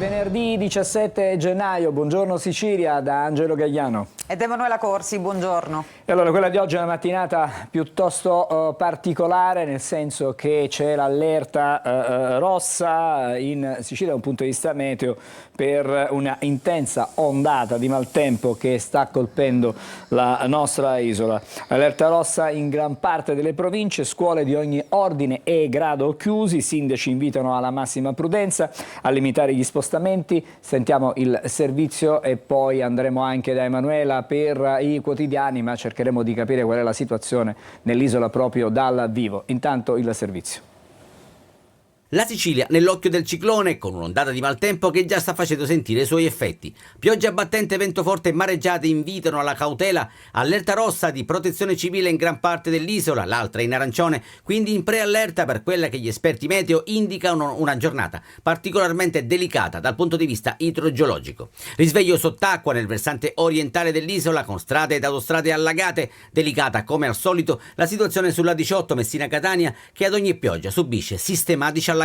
venerdì 17 gennaio, buongiorno Sicilia da Angelo Gagliano. Ed Emanuela Corsi, buongiorno. E allora, quella di oggi è una mattinata piuttosto particolare, nel senso che c'è l'allerta rossa in Sicilia da un punto di vista meteo per una intensa ondata di maltempo che sta colpendo la nostra isola. Allerta rossa in gran parte delle province, scuole di ogni ordine e grado chiusi, i sindaci invitano alla massima prudenza, a limitare gli spostamenti. Sentiamo il servizio e poi andremo anche da Emanuela per i quotidiani, ma cercheremo di capire qual è la situazione nell'isola proprio dal vivo. Intanto il servizio. La Sicilia nell'occhio del ciclone, con un'ondata di maltempo che già sta facendo sentire i suoi effetti. Pioggia battente, vento forte e mareggiate invitano alla cautela. Allerta rossa di protezione civile in gran parte dell'isola, l'altra in arancione, quindi in preallerta per quella che gli esperti meteo indicano una giornata particolarmente delicata dal punto di vista idrogeologico. Risveglio sott'acqua nel versante orientale dell'isola con strade ed autostrade allagate, delicata come al solito la situazione sulla 18 Messina-Catania che ad ogni pioggia subisce sistematici allagamenti.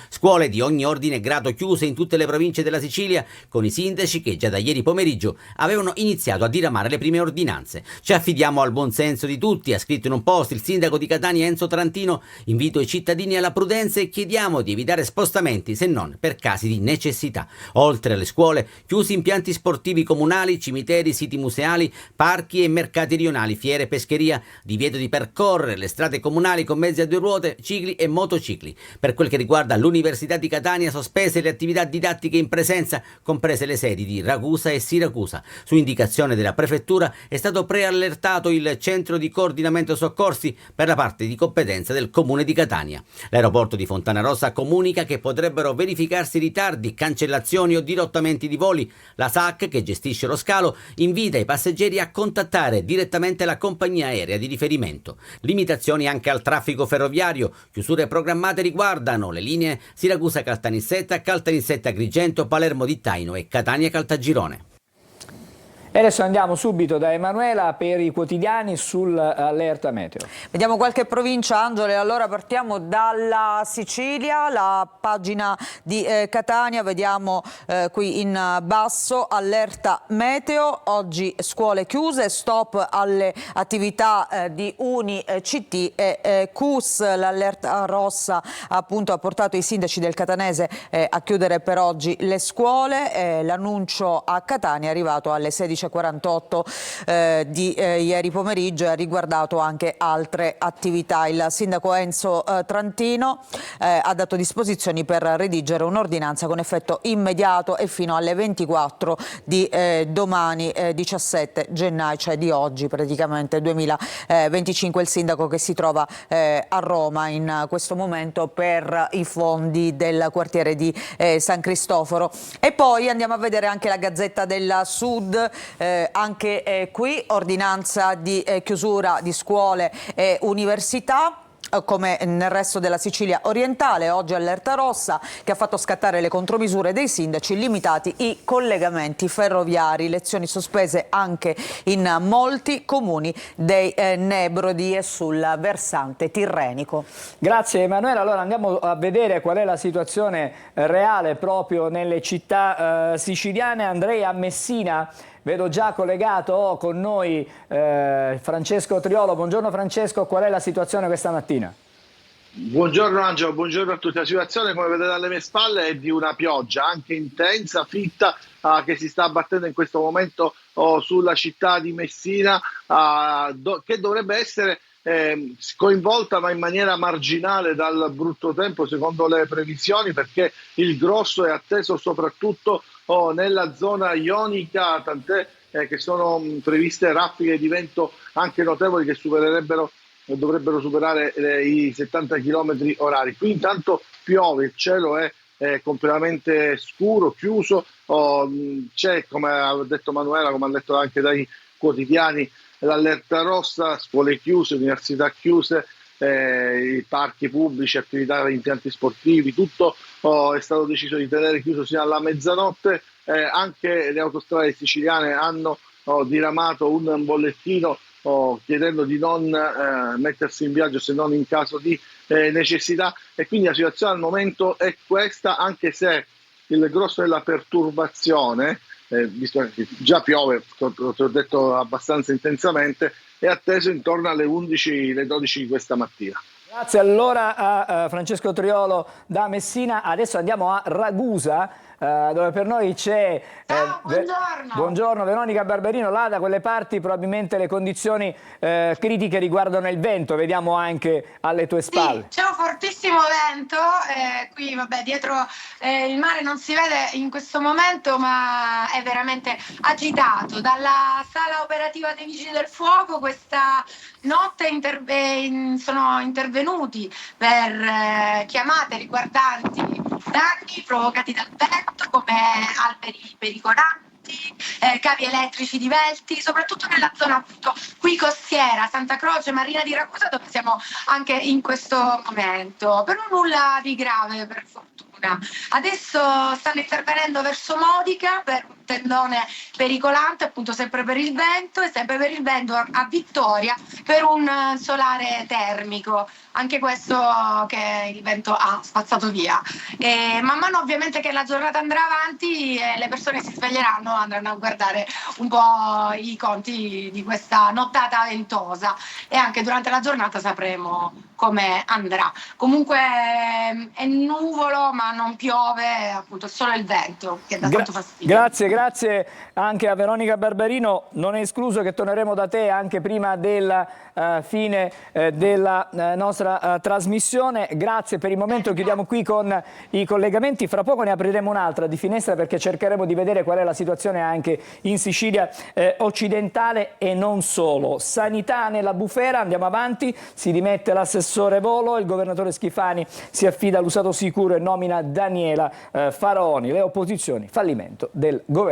Scuole di ogni ordine e grado chiuse in tutte le province della Sicilia, con i sindaci che già da ieri pomeriggio avevano iniziato a diramare le prime ordinanze. Ci affidiamo al buon senso di tutti, ha scritto in un post il sindaco di Catania Enzo Trantino. Invito i cittadini alla prudenza e chiediamo di evitare spostamenti se non per casi di necessità. Oltre alle scuole, chiusi impianti sportivi comunali, cimiteri, siti museali, parchi e mercati rionali, fiere e pescheria, divieto di percorrere le strade comunali con mezzi a due ruote, cicli e motocicli. Per quel che riguarda l'Università di Catania, sospese le attività didattiche in presenza, comprese le sedi di Ragusa e Siracusa. Su indicazione della prefettura è stato preallertato il centro di coordinamento soccorsi per la parte di competenza del comune di Catania. L'aeroporto di Fontanarossa comunica che potrebbero verificarsi ritardi, cancellazioni o dirottamenti di voli. La SAC, che gestisce lo scalo, invita i passeggeri a contattare direttamente la compagnia aerea di riferimento. Limitazioni anche al traffico ferroviario. Chiusure programmate riguardano le linee Siracusa-Caltanissetta, Caltanissetta-Agrigento, Palermo-Dittaino e Catania-Caltagirone. E adesso andiamo subito da Emanuela per i quotidiani sull'allerta meteo. Vediamo qualche provincia, Angelo, e allora partiamo dalla Sicilia, la pagina di Catania, vediamo qui in basso, allerta meteo, oggi scuole chiuse, stop alle attività di Uni-CT e CUS, l'allerta rossa appunto ha portato i sindaci del Catanese a chiudere per oggi le scuole, l'annuncio a Catania è arrivato alle 16:48 di ieri pomeriggio e ha riguardato anche altre attività. Il sindaco Enzo Trantino ha dato disposizioni per redigere un'ordinanza con effetto immediato e fino alle 24 di domani 17 gennaio, cioè di oggi praticamente 2025. Il sindaco che si trova a Roma in questo momento per i fondi del quartiere di San Cristoforo. E poi andiamo a vedere anche la Gazzetta del Sud. Anche qui ordinanza di chiusura di scuole e università. Come nel resto della Sicilia orientale, oggi allerta rossa che ha fatto scattare le contromisure dei sindaci, limitati i collegamenti ferroviari, lezioni sospese anche in molti comuni dei Nebrodi e sul versante tirrenico. Grazie Emanuela, allora andiamo a vedere qual è la situazione reale proprio nelle città siciliane. Andrei a Messina. Vedo già collegato con noi Francesco Triolo. Buongiorno Francesco, qual è la situazione questa mattina? Buongiorno Angelo, buongiorno a tutti. La situazione, come vedete alle mie spalle, è di una pioggia anche intensa, fitta, che si sta abbattendo in questo momento sulla città di Messina, che dovrebbe essere coinvolta ma in maniera marginale dal brutto tempo secondo le previsioni, perché il grosso è atteso soprattutto nella zona ionica, tant'è che sono previste raffiche di vento anche notevoli che dovrebbero superare i 70 km orari. Qui intanto piove, il cielo è completamente scuro, chiuso, c'è, come ha detto Manuela, come ha detto anche dai quotidiani, l'allerta rossa, scuole chiuse, università chiuse, i parchi pubblici, attività, impianti sportivi, tutto è stato deciso di tenere chiuso sino alla mezzanotte. Anche le autostrade siciliane hanno diramato un bollettino chiedendo di non mettersi in viaggio se non in caso di necessità, e quindi la situazione al momento è questa, anche se il grosso della perturbazione, visto che già piove, ti ho detto abbastanza intensamente, è atteso intorno alle 11, le 12 di questa mattina. Grazie allora a Francesco Triolo da Messina. Adesso andiamo a Ragusa, dove per noi c'è buongiorno Veronica Barberino. Là da quelle parti probabilmente le condizioni critiche riguardano il vento, vediamo anche alle tue spalle. Sì, c'è un fortissimo vento, qui vabbè dietro il mare non si vede in questo momento, ma è veramente agitato. Dalla sala operativa dei Vigili del Fuoco questa notte sono intervenuti per chiamate riguardanti danni provocati dal vento, come alberi pericolanti, cavi elettrici divelti, soprattutto nella zona appunto qui costiera, Santa Croce, Marina di Ragusa, dove siamo anche in questo momento. Però nulla di grave, per fortuna. Adesso stanno intervenendo verso Modica per un tendone pericolante, appunto sempre per il vento, e sempre per il vento a Vittoria per un solare termico, anche questo che il vento ha spazzato via. E man mano ovviamente che la giornata andrà avanti, le persone si sveglieranno, andranno a guardare un po' i conti di questa nottata ventosa, e anche durante la giornata sapremo come andrà. Comunque è nuvolo ma non piove, appunto è solo il vento che dà tanto fastidio. Grazie anche a Veronica Barberino. Non è escluso che torneremo da te anche prima della fine della nostra trasmissione. Grazie per il momento, chiudiamo qui con i collegamenti. Fra poco ne apriremo un'altra di finestra, perché cercheremo di vedere qual è la situazione anche in Sicilia occidentale e non solo. Sanità nella bufera, andiamo avanti, si dimette l'assessore Volo, il governatore Schifani si affida all'usato sicuro e nomina Daniela Faraoni. Le opposizioni, fallimento del governo.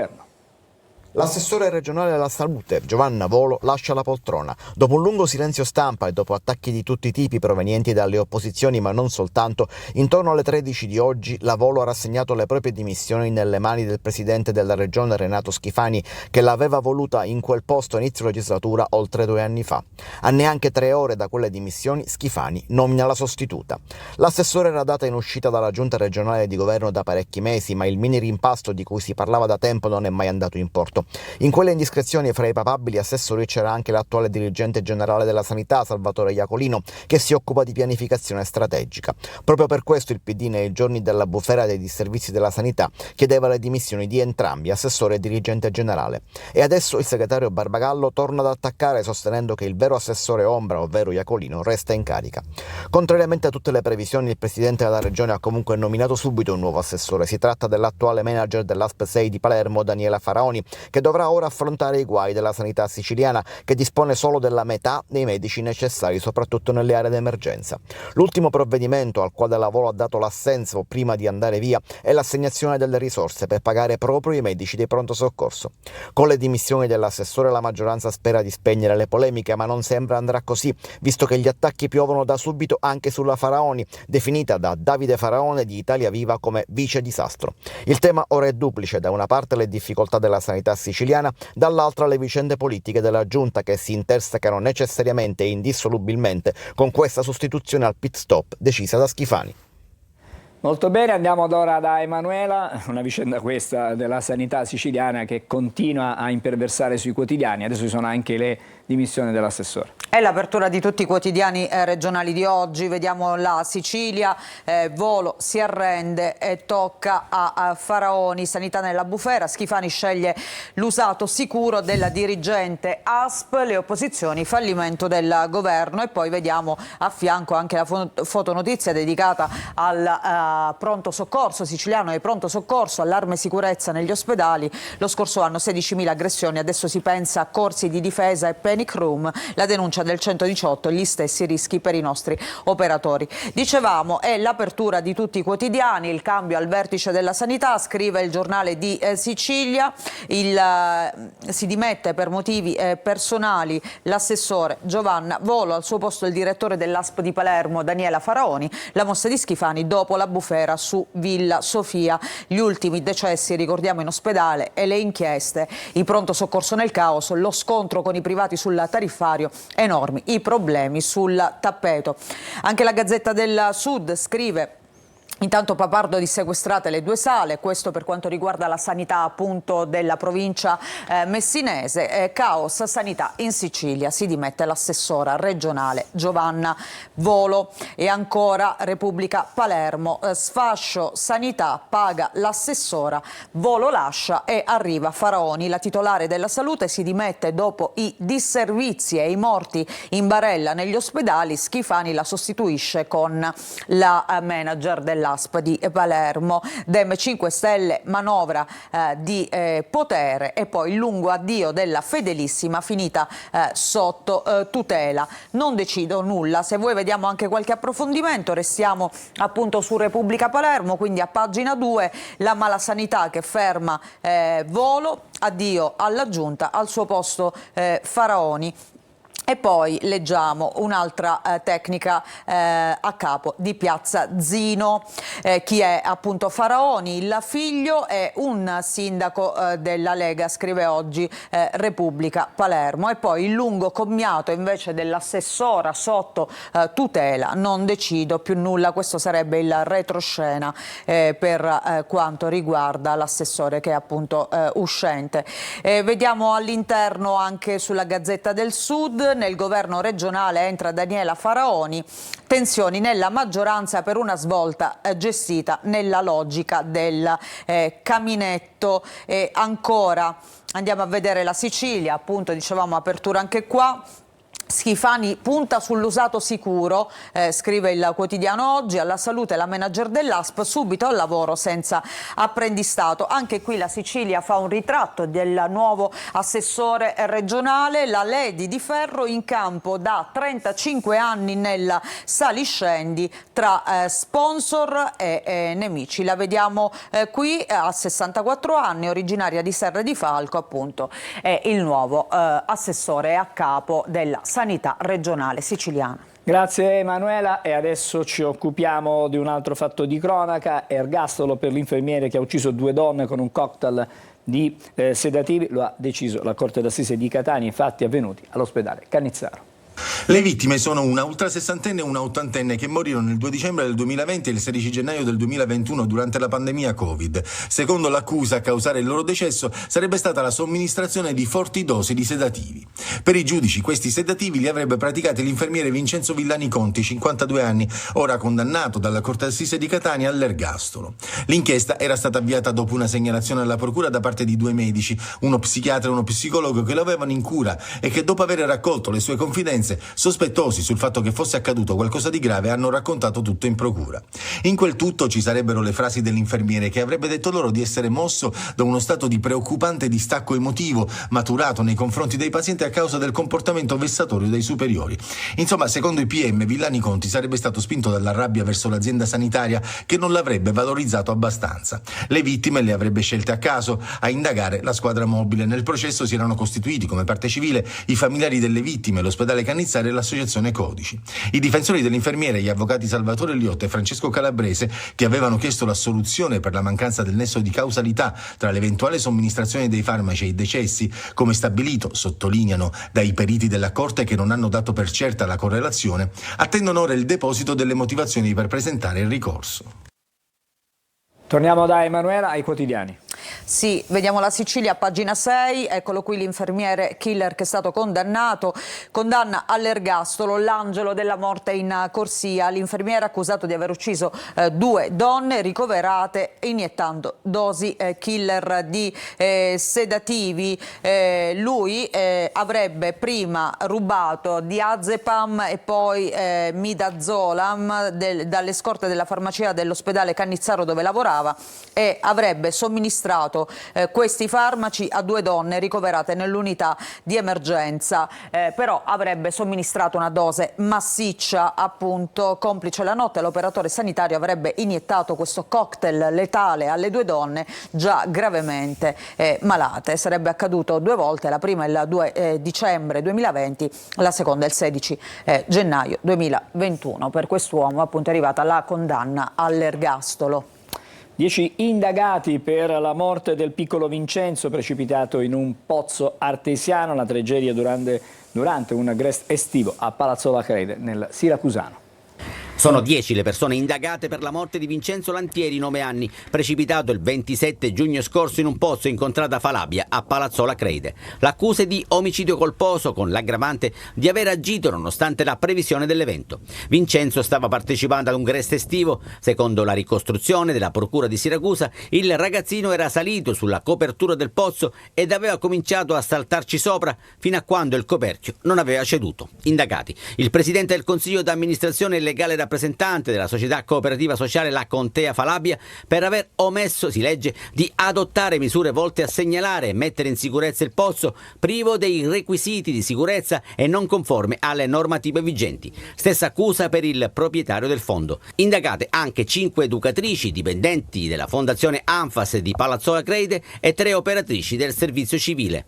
L'assessore regionale alla salute, Giovanna Volo, lascia la poltrona. Dopo un lungo silenzio stampa e dopo attacchi di tutti i tipi provenienti dalle opposizioni, ma non soltanto, intorno alle 13 di oggi la Volo ha rassegnato le proprie dimissioni nelle mani del presidente della regione Renato Schifani, che l'aveva voluta in quel posto a inizio legislatura oltre 2 anni fa. A neanche 3 ore da quelle dimissioni, Schifani nomina la sostituta. L'assessore era data in uscita dalla giunta regionale di governo da parecchi mesi, ma il mini rimpasto di cui si parlava da tempo non è mai andato in porto. In quelle indiscrezioni fra i papabili assessori c'era anche l'attuale dirigente generale della sanità, Salvatore Iacolino, che si occupa di pianificazione strategica. Proprio per questo il PD nei giorni della bufera dei disservizi della sanità chiedeva le dimissioni di entrambi, assessore e dirigente generale. E adesso il segretario Barbagallo torna ad attaccare, sostenendo che il vero assessore ombra, ovvero Iacolino, resta in carica. Contrariamente a tutte le previsioni, il presidente della regione ha comunque nominato subito un nuovo assessore. Si tratta dell'attuale manager dell'ASP 6 di Palermo, Daniela Faraoni, che dovrà ora affrontare i guai della sanità siciliana, che dispone solo della metà dei medici necessari, soprattutto nelle aree d'emergenza. L'ultimo provvedimento al quale la Volo ha dato l'assenso prima di andare via è l'assegnazione delle risorse per pagare proprio i medici di pronto soccorso. Con le dimissioni dell'assessore la maggioranza spera di spegnere le polemiche, ma non sembra andrà così, visto che gli attacchi piovono da subito anche sulla Faraoni, definita da Davide Faraone di Italia Viva come vice disastro. Il tema ora è duplice: da una parte le difficoltà della sanità siciliana, dall'altra le vicende politiche della giunta, che si intersecano necessariamente e indissolubilmente con questa sostituzione al pit stop decisa da Schifani. Molto bene, andiamo ad ora da Emanuela, una vicenda questa della sanità siciliana che continua a imperversare sui quotidiani. Adesso ci sono anche le dimissioni dell'assessore. È l'apertura di tutti i quotidiani regionali di oggi. Vediamo la Sicilia, Volo si arrende e tocca a Faraoni, sanità nella bufera, Schifani sceglie l'usato sicuro della dirigente ASP, le opposizioni, fallimento del governo. E poi vediamo a fianco anche la fotonotizia dedicata al pronto soccorso siciliano e pronto soccorso, allarme sicurezza negli ospedali. Lo scorso anno 16.000 aggressioni, adesso si pensa a corsi di difesa e panic room, la denuncia del 118, gli stessi rischi per i nostri operatori. Dicevamo, è l'apertura di tutti i quotidiani, il cambio al vertice della sanità, scrive il giornale di Sicilia, si dimette per motivi personali l'assessore Giovanna Volo, al suo posto il direttore dell'ASP di Palermo Daniela Faraoni, la mossa di Schifani dopo la bufera su Villa Sofia, gli ultimi decessi ricordiamo in ospedale e le inchieste, il pronto soccorso nel caos, lo scontro con i privati sul tariffario, enormi i problemi sul tappeto. Anche la Gazzetta del Sud scrive: Intanto Papardo dissequestrate le 2 sale, questo per quanto riguarda la sanità appunto della provincia messinese. Caos sanità in Sicilia, si dimette l'assessora regionale Giovanna Volo. E ancora Repubblica Palermo, sfascio sanità, paga l'assessora, Volo lascia e arriva Faraoni. La titolare della salute si dimette dopo i disservizi e i morti in barella negli ospedali. Schifani la sostituisce con la manager dell'ASP di Palermo. Dem 5 Stelle, manovra di potere, e poi il lungo addio della fedelissima finita sotto tutela. Non decido nulla. Se voi vediamo anche qualche approfondimento, restiamo appunto su Repubblica Palermo, quindi a pagina 2 la malasanità che ferma Volo, addio alla giunta, al suo posto Faraoni. E poi leggiamo un'altra tecnica a capo di Piazza Zino. Chi è appunto Faraoni? Il figlio è un sindaco della Lega, scrive oggi Repubblica Palermo. E poi il lungo commiato invece dell'assessora sotto tutela, non decido più nulla. Questo sarebbe il retroscena per quanto riguarda l'assessore che è appunto uscente. Vediamo all'interno anche sulla Gazzetta del Sud. Nel governo regionale entra Daniela Faraoni, tensioni nella maggioranza per una svolta gestita nella logica del caminetto. E ancora andiamo a vedere la Sicilia, appunto dicevamo apertura anche qua. Schifani punta sull'usato sicuro, scrive il quotidiano Oggi. Alla salute la manager dell'ASP, subito al lavoro senza apprendistato. Anche qui la Sicilia fa un ritratto del nuovo assessore regionale. La Lady di ferro in campo da 35 anni nel saliscendi tra sponsor e nemici. La vediamo qui a 64 anni, originaria di Serre di Falco, appunto è il nuovo assessore a capo della sanità regionale siciliana. Grazie Emanuela, e adesso ci occupiamo di un altro fatto di cronaca. Ergastolo per l'infermiere che ha ucciso 2 donne con un cocktail di sedativi. Lo ha deciso la Corte d'Assise di Catania, infatti avvenuti all'ospedale Cannizzaro. Le vittime sono una ultrasessantenne e una ottantenne che morirono il 2 dicembre del 2020 e il 16 gennaio del 2021 durante la pandemia Covid. Secondo l'accusa, a causare il loro decesso sarebbe stata la somministrazione di forti dosi di sedativi. Per i giudici, questi sedativi li avrebbe praticati l'infermiere Vincenzo Villani Conti, 52 anni, ora condannato dalla Corte d'Assise di Catania all'ergastolo. L'inchiesta era stata avviata dopo una segnalazione alla procura da parte di 2 medici, uno psichiatra e uno psicologo che lo avevano in cura e che, dopo aver raccolto le sue confidenze, sospettosi sul fatto che fosse accaduto qualcosa di grave, hanno raccontato tutto in procura. In quel tutto ci sarebbero le frasi dell'infermiere che avrebbe detto loro di essere mosso da uno stato di preoccupante distacco emotivo maturato nei confronti dei pazienti a causa del comportamento vessatorio dei superiori. Insomma, secondo i PM, Villani Conti sarebbe stato spinto dalla rabbia verso l'azienda sanitaria che non l'avrebbe valorizzato abbastanza. Le vittime le avrebbe scelte a caso. A indagare la squadra mobile. Nel processo si erano costituiti come parte civile i familiari delle vittime, l'ospedale Cannizzaro e l'associazione Codici. I difensori dell'infermiere, gli avvocati Salvatore Liotta e Francesco Calabrese, che avevano chiesto l'assoluzione per la mancanza del nesso di causalità tra l'eventuale somministrazione dei farmaci e i decessi, come stabilito, sottolineano, dai periti della Corte che non hanno dato per certa la correlazione, attendono ora il deposito delle motivazioni per presentare il ricorso. Torniamo da Emanuela ai quotidiani. Sì, vediamo la Sicilia, pagina 6, eccolo qui l'infermiere killer che è stato condannato, condanna all'ergastolo, l'angelo della morte in corsia, l'infermiere accusato di aver ucciso 2 donne ricoverate iniettando dosi killer di sedativi. Lui avrebbe prima rubato diazepam e poi midazolam dalle scorte della farmacia dell'ospedale Cannizzaro dove lavorava e avrebbe somministrato questi farmaci a 2 donne ricoverate nell'unità di emergenza, però avrebbe somministrato una dose massiccia, appunto complice la notte. L'operatore sanitario avrebbe iniettato questo cocktail letale alle 2 donne già gravemente malate. Sarebbe accaduto 2 volte, la prima il 2 dicembre 2020, la seconda il 16 gennaio 2021. Per quest'uomo appunto è arrivata la condanna all'ergastolo. 10 indagati per la morte del piccolo Vincenzo precipitato in un pozzo artesiano, la tragedia durante un agrest estivo a Palazzo La Crede nel Siracusano. Sono 10 le persone indagate per la morte di Vincenzo Lantieri, 9 anni, precipitato il 27 giugno scorso in un pozzo in contrada Falabia a Palazzola Creide. L'accusa è di omicidio colposo con l'aggravante di aver agito nonostante la previsione dell'evento. Vincenzo stava partecipando ad un gresto estivo. Secondo la ricostruzione della procura di Siracusa, il ragazzino era salito sulla copertura del pozzo ed aveva cominciato a saltarci sopra fino a quando il coperchio non aveva ceduto. Indagati il presidente del consiglio d'amministrazione e legale rappresentante della società cooperativa sociale La Contea Falabia per aver omesso, si legge, di adottare misure volte a segnalare e mettere in sicurezza il pozzo privo dei requisiti di sicurezza e non conforme alle normative vigenti. Stessa accusa per il proprietario del fondo. Indagate anche 5 educatrici dipendenti della fondazione Anfas di Palazzola Creide e 3 operatrici del servizio civile.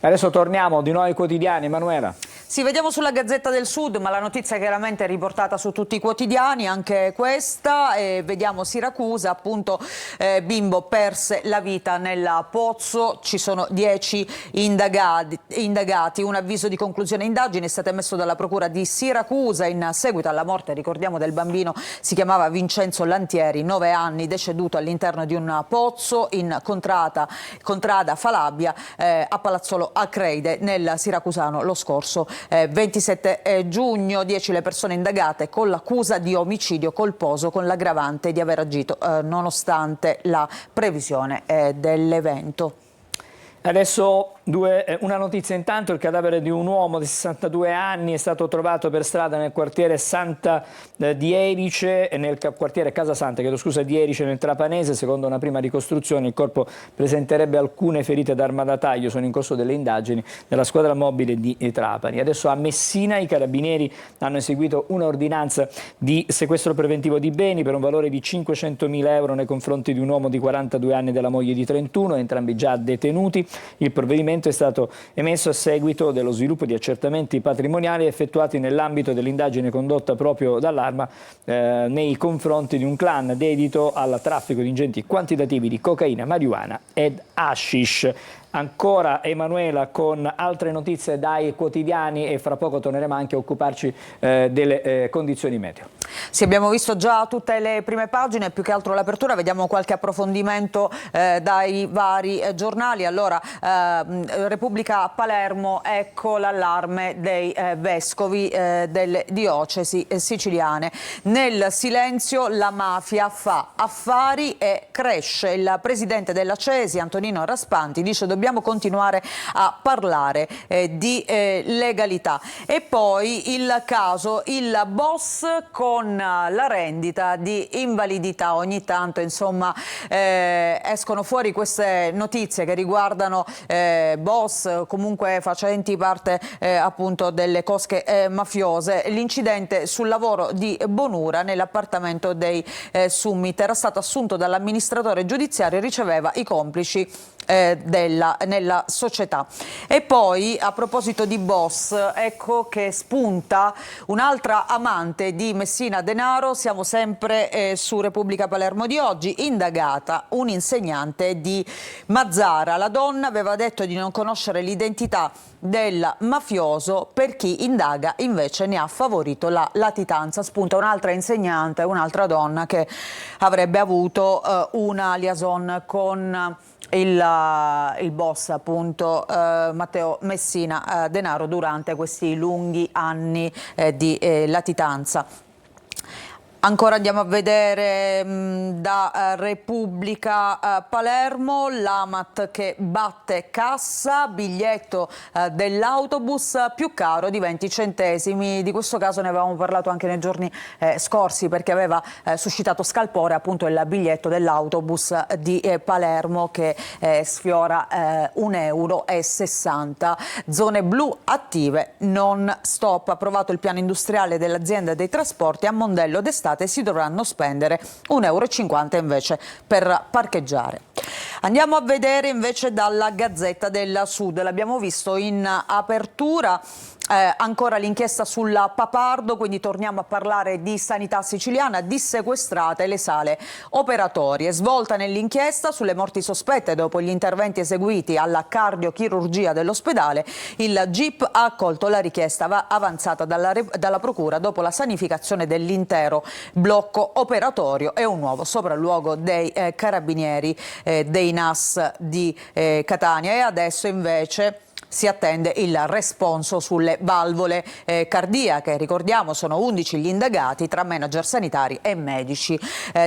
Adesso torniamo di nuovo ai quotidiani, Emanuela. Sì, vediamo sulla Gazzetta del Sud, ma la notizia chiaramente è riportata su tutti i quotidiani, anche questa, e vediamo Siracusa, appunto bimbo perse la vita nel pozzo, ci sono 10 indagati, un avviso di conclusione indagine è stato emesso dalla procura di Siracusa in seguito alla morte, ricordiamo, del bambino, si chiamava Vincenzo Lantieri, 9 anni, deceduto all'interno di un pozzo in contrada Falabia a Palazzolo Acreide nel siracusano lo scorso 27 giugno. 10 le persone indagate con l'accusa di omicidio colposo con l'aggravante di aver agito nonostante la previsione dell'evento. Adesso una notizia intanto: il cadavere di un uomo di 62 anni è stato trovato per strada nel quartiere Santa di Erice, nel quartiere Casa Santa, di Erice nel Trapanese. Secondo una prima ricostruzione il corpo presenterebbe alcune ferite d'arma da taglio, sono in corso delle indagini della squadra mobile di Trapani. Adesso a Messina i carabinieri hanno eseguito un'ordinanza di sequestro preventivo di beni per un valore di 500.000 euro nei confronti di un uomo di 42 anni e della moglie di 31, entrambi già detenuti. Il provvedimento è stato emesso a seguito dello sviluppo di accertamenti patrimoniali effettuati nell'ambito dell'indagine condotta proprio dall'Arma nei confronti di un clan dedito al traffico di ingenti quantitativi di cocaina, marijuana ed hashish. Ancora Emanuela con altre notizie dai quotidiani e fra poco torneremo anche a occuparci delle condizioni meteo. Sì, abbiamo visto già tutte le prime pagine, più che altro l'apertura, vediamo qualche approfondimento dai vari giornali. Allora, Repubblica Palermo, ecco l'allarme dei vescovi delle diocesi siciliane. Nel silenzio la mafia fa affari e cresce. Il presidente della CESI, Antonino Raspanti, dice dobbiamo continuare a parlare di legalità. E poi il caso, il boss con la rendita di invalidità. Ogni tanto insomma escono fuori queste notizie che riguardano boss comunque facenti parte appunto delle cosche mafiose. L'incidente sul lavoro di Bonura nell'appartamento dei Summit era stato assunto dall'amministratore giudiziario e riceveva i complici nella società. E poi a proposito di boss, ecco che spunta un'altra amante di Messina Denaro. Siamo sempre su Repubblica Palermo di oggi. Indagata un'insegnante di Mazzara. La donna aveva detto di non conoscere l'identità del mafioso, per chi indaga invece ne ha favorito la latitanza. Spunta un'altra insegnante, un'altra donna che avrebbe avuto una liaison con il boss appunto Matteo Messina Denaro durante questi lunghi anni di latitanza. Ancora andiamo a vedere da Repubblica Palermo, l'Amat che batte cassa, biglietto dell'autobus più caro di 20 centesimi. Di questo caso ne avevamo parlato anche nei giorni scorsi, perché aveva suscitato scalpore appunto il biglietto dell'autobus di Palermo che sfiora 1,60 euro. Zone blu attive, non stop. Approvato il piano industriale dell'azienda dei trasporti, a Mondello d'estate si dovranno spendere 1,50 euro invece per parcheggiare. Andiamo a vedere invece dalla Gazzetta del Sud, l'abbiamo visto in apertura, ancora l'inchiesta sulla Papardo, quindi torniamo a parlare di sanità siciliana, dissequestrate le sale operatorie. Svolta nell'inchiesta sulle morti sospette dopo gli interventi eseguiti alla cardiochirurgia dell'ospedale, il GIP ha accolto la richiesta avanzata dalla Procura dopo la sanificazione dell'intero blocco operatorio e un nuovo sopralluogo dei carabinieri dei NAS di Catania. E adesso invece si attende il responso sulle valvole cardiache. Ricordiamo, sono 11 gli indagati tra manager sanitari e medici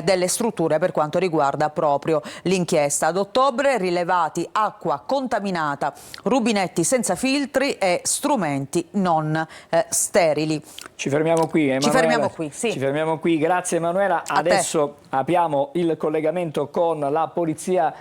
delle strutture per quanto riguarda proprio l'inchiesta. Ad ottobre rilevati acqua contaminata, rubinetti senza filtri e strumenti non sterili. Ci fermiamo qui, Emanuela. Ci fermiamo qui, sì. Ci fermiamo qui, grazie Emanuela. Adesso apriamo il collegamento con la polizia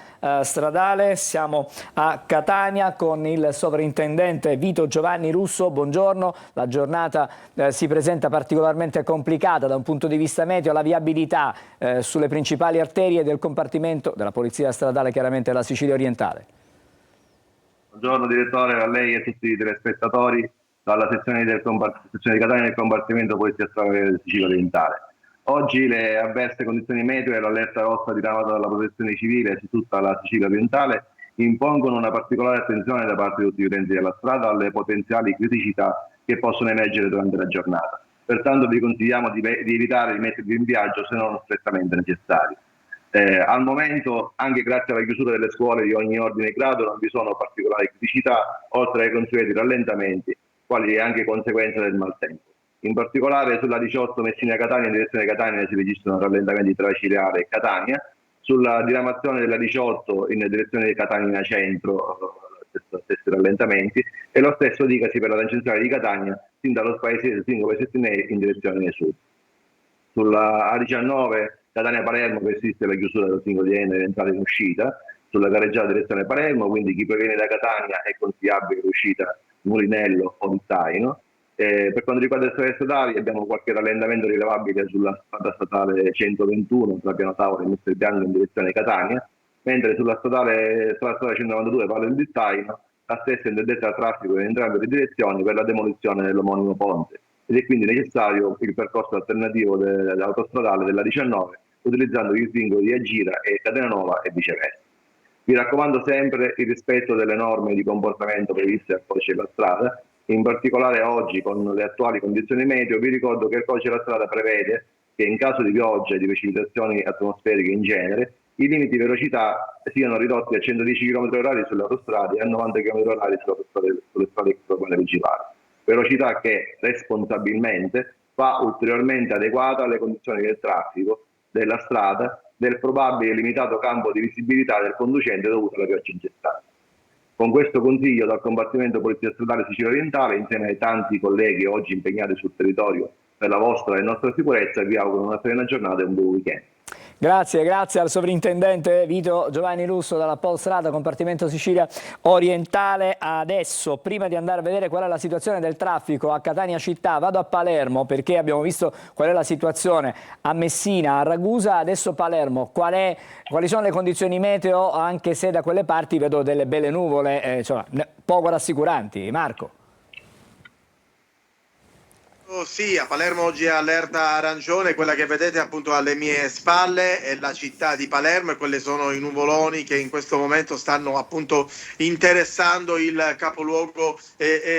stradale. Siamo a Catania con il sovrintendente Vito Giovanni Russo. Buongiorno, la giornata si presenta particolarmente complicata da un punto di vista meteo, la viabilità sulle principali arterie del compartimento della polizia stradale, chiaramente della Sicilia orientale. Buongiorno direttore, a lei e a tutti i telespettatori dalla sezione di Catania del compartimento polizia stradale della Sicilia orientale. Oggi le avverse condizioni meteo e l'allerta rossa diramata dalla protezione civile su tutta la Sicilia orientale impongono una particolare attenzione da parte di tutti gli utenti della strada alle potenziali criticità che possono emergere durante la giornata. Pertanto vi consigliamo di evitare di mettervi in viaggio se non strettamente necessario. Al momento, anche grazie alla chiusura delle scuole di ogni ordine e grado, non vi sono particolari criticità, oltre ai consueti rallentamenti, quali anche conseguenza del maltempo. In particolare sulla 18 Messina-Catania in direzione Catania si registrano rallentamenti tra Cireale e Catania, sulla diramazione della 18 in direzione di Catania Centro, stessi rallentamenti, e lo stesso dicasi per la tangenziale di Catania, sin dallo singolo paese in direzione sud. Sulla A19 Catania-Palermo persiste la chiusura del singolo di Enna in entrata e in uscita, sulla gareggiata direzione Palermo, quindi chi proviene da Catania è consigliabile l'uscita Mulinello o di Taino. Per quanto riguarda le strade statali abbiamo qualche rallentamento rilevabile sulla strada statale 121 tra Piano Tavola e Mestre Bianco in direzione Catania, mentre sulla strada statale 192 parla di Taino, la stessa è interdetta al traffico in entrambe le direzioni per la demolizione dell'omonimo ponte ed è quindi necessario il percorso alternativo dell'autostradale della 19 utilizzando gli svincoli di Agira e Catena Nuova e viceversa. Vi raccomando sempre il rispetto delle norme di comportamento previste al codice della strada. In particolare oggi, con le attuali condizioni meteo, vi ricordo che il codice della strada prevede che in caso di pioggia e di precipitazioni atmosferiche in genere, i limiti di velocità siano ridotti a 110 km/h sulle autostrade e a 90 km/h sulle strade extraurbane principali. Velocità che responsabilmente va ulteriormente adeguata alle condizioni del traffico, della strada, del probabile limitato campo di visibilità del conducente dovuto alla pioggia incessante. Con questo consiglio dal compartimento Polizia Stradale Sicilia Orientale, insieme ai tanti colleghi oggi impegnati sul territorio per la vostra e nostra sicurezza, vi auguro una serena giornata e un buon weekend. Grazie al sovrintendente Vito Giovanni Russo dalla Polstrada, compartimento Sicilia Orientale. Adesso, prima di andare a vedere qual è la situazione del traffico a Catania città, vado a Palermo perché abbiamo visto qual è la situazione a Messina, a Ragusa, adesso Palermo. Quali sono le condizioni meteo, anche se da quelle parti vedo delle belle nuvole, insomma, poco rassicuranti. Marco. Sì, a Palermo oggi è allerta arancione, quella che vedete appunto alle mie spalle è la città di Palermo e quelle sono i nuvoloni che in questo momento stanno appunto interessando il capoluogo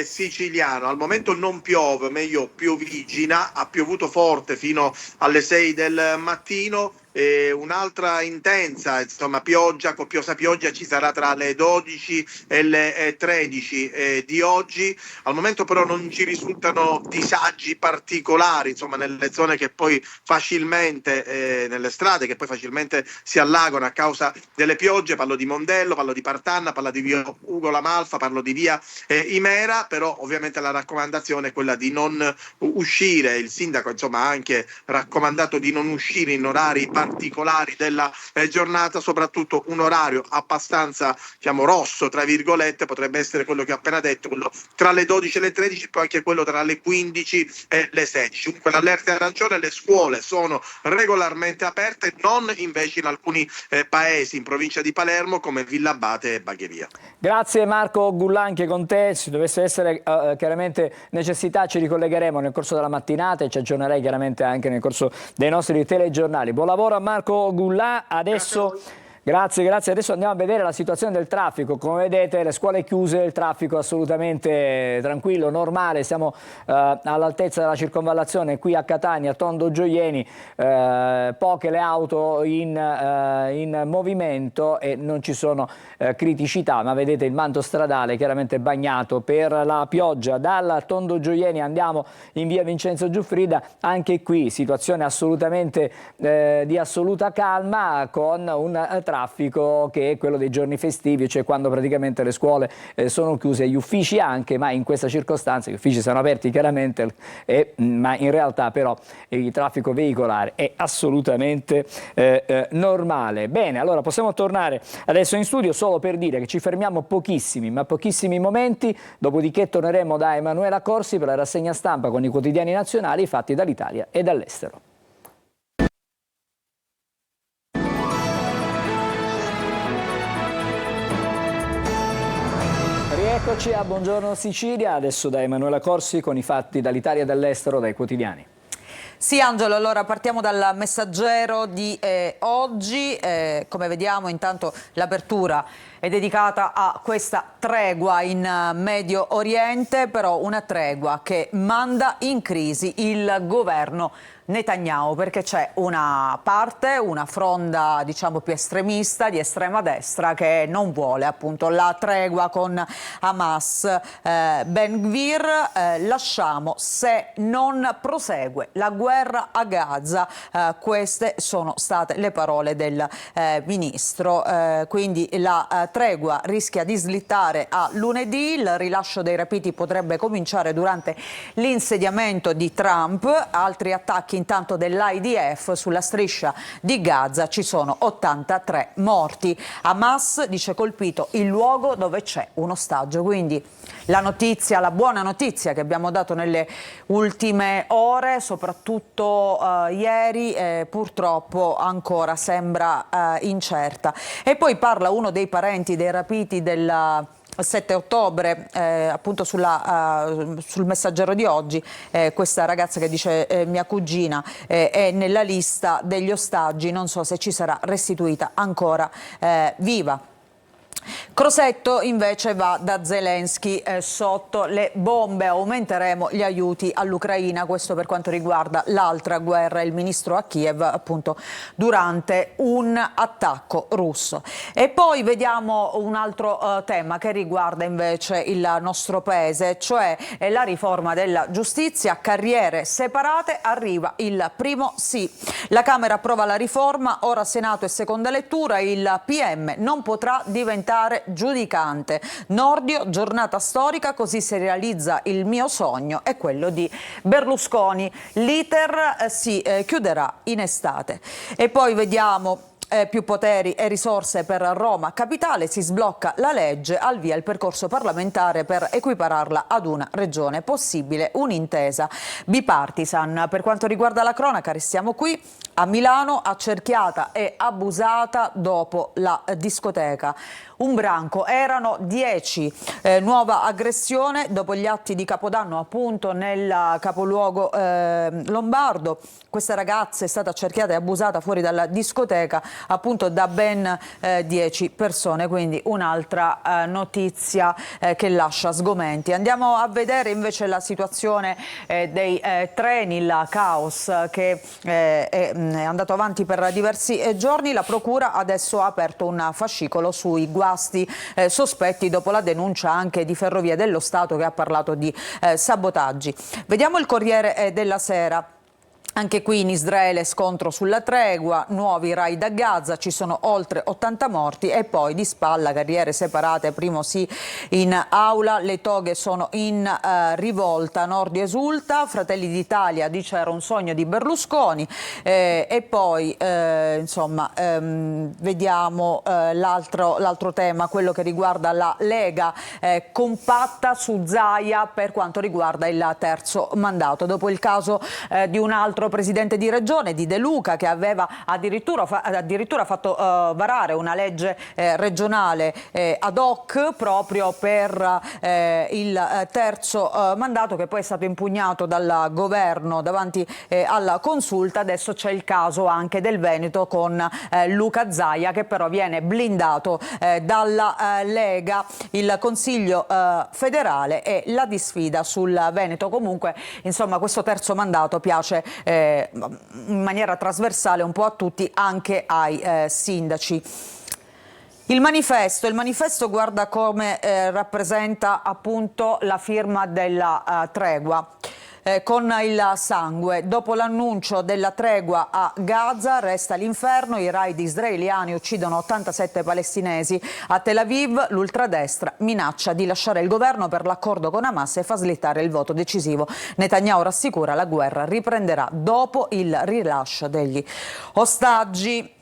siciliano. Al momento non piove, meglio piovigina, ha piovuto forte fino alle 6 del mattino. Un'altra intensa pioggia, copiosa pioggia ci sarà tra le 12 e le 13 di oggi. Al momento però non ci risultano disagi particolari nelle zone che poi facilmente nelle strade che poi facilmente si allagano a causa delle piogge. Parlo di Mondello, parlo di Partanna, parlo di via Ugo La Malfa, parlo di via Imera, però ovviamente la raccomandazione è quella di non uscire. Il sindaco ha anche raccomandato di non uscire in orari particolari della giornata, soprattutto un orario abbastanza rosso tra virgolette, potrebbe essere quello che ho appena detto, quello tra le 12 e le 13, poi anche quello tra le 15 e le 16. Dunque l'allerta è arancione, le scuole sono regolarmente aperte, non invece in alcuni paesi in provincia di Palermo come Villabate e Bagheria. Grazie Marco Gullan, anche con te, se dovesse essere chiaramente necessità ci ricollegheremo nel corso della mattinata e ci aggiornerei chiaramente anche nel corso dei nostri telegiornali. Buon lavoro a Marco Gullan, adesso... Grazie. Adesso andiamo a vedere la situazione del traffico. Come vedete le scuole chiuse, il traffico assolutamente tranquillo, normale. Siamo all'altezza della circonvallazione qui a Catania, Tondo Gioieni, poche le auto in movimento e non ci sono criticità, ma vedete il manto stradale chiaramente bagnato per la pioggia. Dalla Tondo Gioieni andiamo in via Vincenzo Giuffrida, anche qui situazione assolutamente di assoluta calma, con un traffico che è quello dei giorni festivi, cioè quando praticamente le scuole sono chiuse, gli uffici anche, ma in questa circostanza gli uffici sono aperti chiaramente, ma in realtà però il traffico veicolare è assolutamente normale. Bene, allora possiamo tornare adesso in studio solo per dire che ci fermiamo pochissimi momenti, dopodiché torneremo da Emanuela Corsi per la rassegna stampa con i quotidiani nazionali fatti dall'Italia e dall'estero. Eccoci a Buongiorno Sicilia, adesso da Emanuela Corsi con i fatti dall'Italia e dall'estero, dai quotidiani. Sì Angelo, allora partiamo dal Messaggero di oggi, come vediamo intanto l'apertura è dedicata a questa tregua in Medio Oriente, però una tregua che manda in crisi il governo Netanyahu, perché c'è una parte, una fronda diciamo più estremista, di estrema destra, che non vuole appunto la tregua con Hamas. Ben Gvir, lasciamo se non prosegue la guerra a Gaza. Queste sono state le parole del ministro. Quindi la tregua rischia di slittare a lunedì, il rilascio dei rapiti potrebbe cominciare durante l'insediamento di Trump. Altri attacchi intanto dell'IDF sulla striscia di Gaza, ci sono 83 morti. Hamas dice colpito il luogo dove c'è un ostaggio, quindi la notizia, la buona notizia che abbiamo dato nelle ultime ore, soprattutto ieri, purtroppo ancora sembra incerta. E poi parla uno dei parenti dei rapiti del 7 ottobre, appunto sul Messaggero di oggi, questa ragazza che dice mia cugina è nella lista degli ostaggi, non so se ci sarà restituita ancora viva. Crosetto invece va da Zelensky, sotto le bombe aumenteremo gli aiuti all'Ucraina, questo per quanto riguarda l'altra guerra, il ministro a Kiev appunto durante un attacco russo. E poi vediamo un altro tema che riguarda invece il nostro paese, cioè la riforma della giustizia, carriere separate, arriva il primo sì. La Camera approva la riforma, ora Senato e seconda lettura, il PM non potrà diventare giudicante. Nordio, giornata storica, così si realizza il mio sogno e quello di Berlusconi. L'iter si chiuderà in estate. E poi vediamo più poteri e risorse per Roma Capitale, si sblocca la legge, al via il percorso parlamentare per equipararla ad una regione, possibile un'intesa bipartisan. Per quanto riguarda la cronaca restiamo qui a Milano, accerchiata e abusata dopo la discoteca. Un branco, erano 10, nuova aggressione dopo gli atti di Capodanno appunto nel capoluogo lombardo. Questa ragazza è stata accerchiata e abusata fuori dalla discoteca appunto da ben 10 persone, quindi un'altra notizia che lascia sgomenti. Andiamo a vedere invece la situazione dei treni, il caos che è andato avanti per diversi giorni. La procura adesso ha aperto un fascicolo sui guasti sospetti dopo la denuncia anche di Ferrovie dello Stato che ha parlato di sabotaggi. Vediamo il Corriere della Sera. Anche qui in Israele scontro sulla tregua, nuovi raid a Gaza, ci sono oltre 80 morti e poi di spalla carriere separate, primo sì in aula, le toghe sono in rivolta, Nordio esulta, Fratelli d'Italia dice era un sogno di Berlusconi e poi insomma vediamo l'altro tema, quello che riguarda la Lega compatta su Zaia per quanto riguarda il terzo mandato, dopo il caso di un altro presidente di regione, di De Luca, che aveva addirittura fatto varare una legge regionale ad hoc proprio per il terzo mandato, che poi è stato impugnato dal governo davanti alla consulta. Adesso c'è il caso anche del Veneto con Luca Zaia, che però viene blindato dalla Lega, il Consiglio federale e la disfida sul Veneto. Comunque insomma questo terzo mandato piace in maniera trasversale un po' a tutti, anche ai sindaci. Il manifesto guarda come rappresenta appunto la firma della tregua. Con il sangue. Dopo l'annuncio della tregua a Gaza resta l'inferno, i raid israeliani uccidono 87 palestinesi. A Tel Aviv l'ultradestra minaccia di lasciare il governo per l'accordo con Hamas e fa slittare il voto decisivo. Netanyahu rassicura la guerra riprenderà dopo il rilascio degli ostaggi.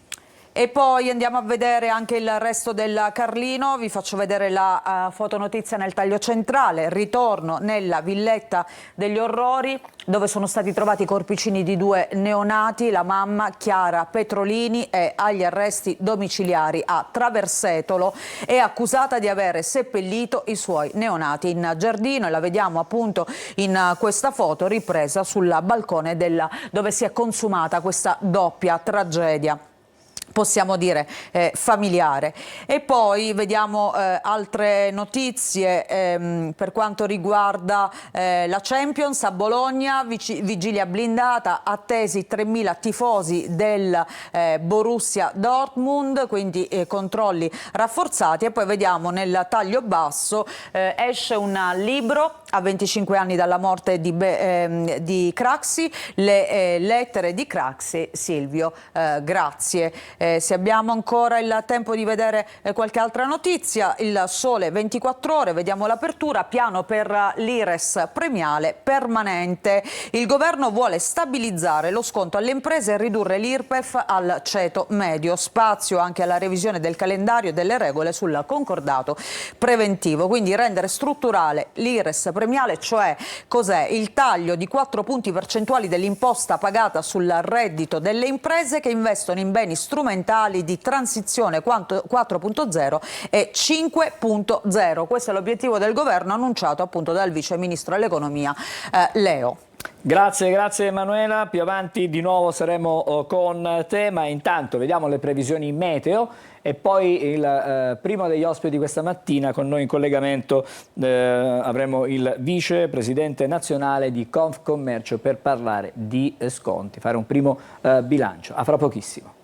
E poi andiamo a vedere anche il resto del Carlino, vi faccio vedere la fotonotizia nel taglio centrale, ritorno nella villetta degli orrori dove sono stati trovati i corpicini di 2 neonati, la mamma Chiara Petrolini è agli arresti domiciliari a Traversetolo, è accusata di avere seppellito i suoi neonati in giardino e la vediamo appunto in questa foto ripresa sul balcone dove si è consumata questa doppia tragedia, possiamo dire familiare. E poi vediamo altre notizie per quanto riguarda la Champions a Bologna, vigilia blindata, attesi 3.000 tifosi del Borussia Dortmund, quindi controlli rafforzati. E poi vediamo nel taglio basso esce un libro a 25 anni dalla morte di Craxi, le lettere di Craxi, Silvio, grazie. Se abbiamo ancora il tempo di vedere qualche altra notizia, il Sole 24 Ore, vediamo l'apertura, piano per l'Ires premiale permanente. Il governo vuole stabilizzare lo sconto alle imprese e ridurre l'IRPEF al ceto medio, spazio anche alla revisione del calendario e delle regole sul concordato preventivo, quindi rendere strutturale l'Ires premiale, cioè cos'è? Il taglio di 4 punti percentuali dell'imposta pagata sul reddito delle imprese che investono in beni strumentali di transizione 4.0 e 5.0. Questo è l'obiettivo del governo annunciato appunto dal vice ministro dell'economia Leo. Grazie Emanuela, più avanti di nuovo saremo con te, ma intanto vediamo le previsioni meteo e poi il primo degli ospiti questa mattina con noi in collegamento avremo il vice presidente nazionale di Confcommercio per parlare di sconti, fare un primo bilancio. A fra pochissimo.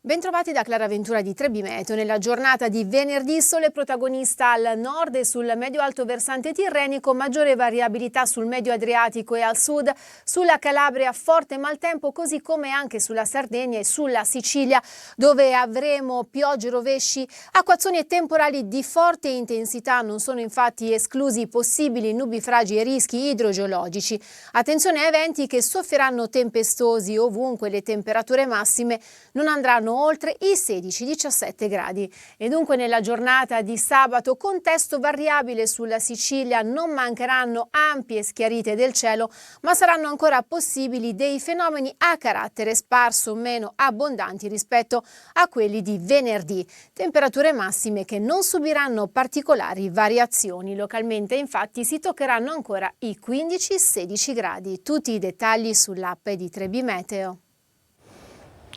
Bentrovati da Clara Ventura di Trebi Meteo. Nella giornata di venerdì sole protagonista al nord e sul medio-alto versante tirrenico, maggiore variabilità sul medio Adriatico e al sud, sulla Calabria forte maltempo, così come anche sulla Sardegna e sulla Sicilia, dove avremo piogge, rovesci, acquazzoni e temporali di forte intensità. Non sono infatti esclusi possibili nubifragi e rischi idrogeologici. Attenzione a eventi che soffieranno tempestosi ovunque, le temperature massime non andranno oltre i 16-17 gradi. E dunque nella giornata di sabato contesto variabile sulla Sicilia, non mancheranno ampie schiarite del cielo, ma saranno ancora possibili dei fenomeni a carattere sparso meno abbondanti rispetto a quelli di venerdì. Temperature massime che non subiranno particolari variazioni. Localmente infatti si toccheranno ancora i 15-16 gradi. Tutti i dettagli sull'app di Trebi Meteo.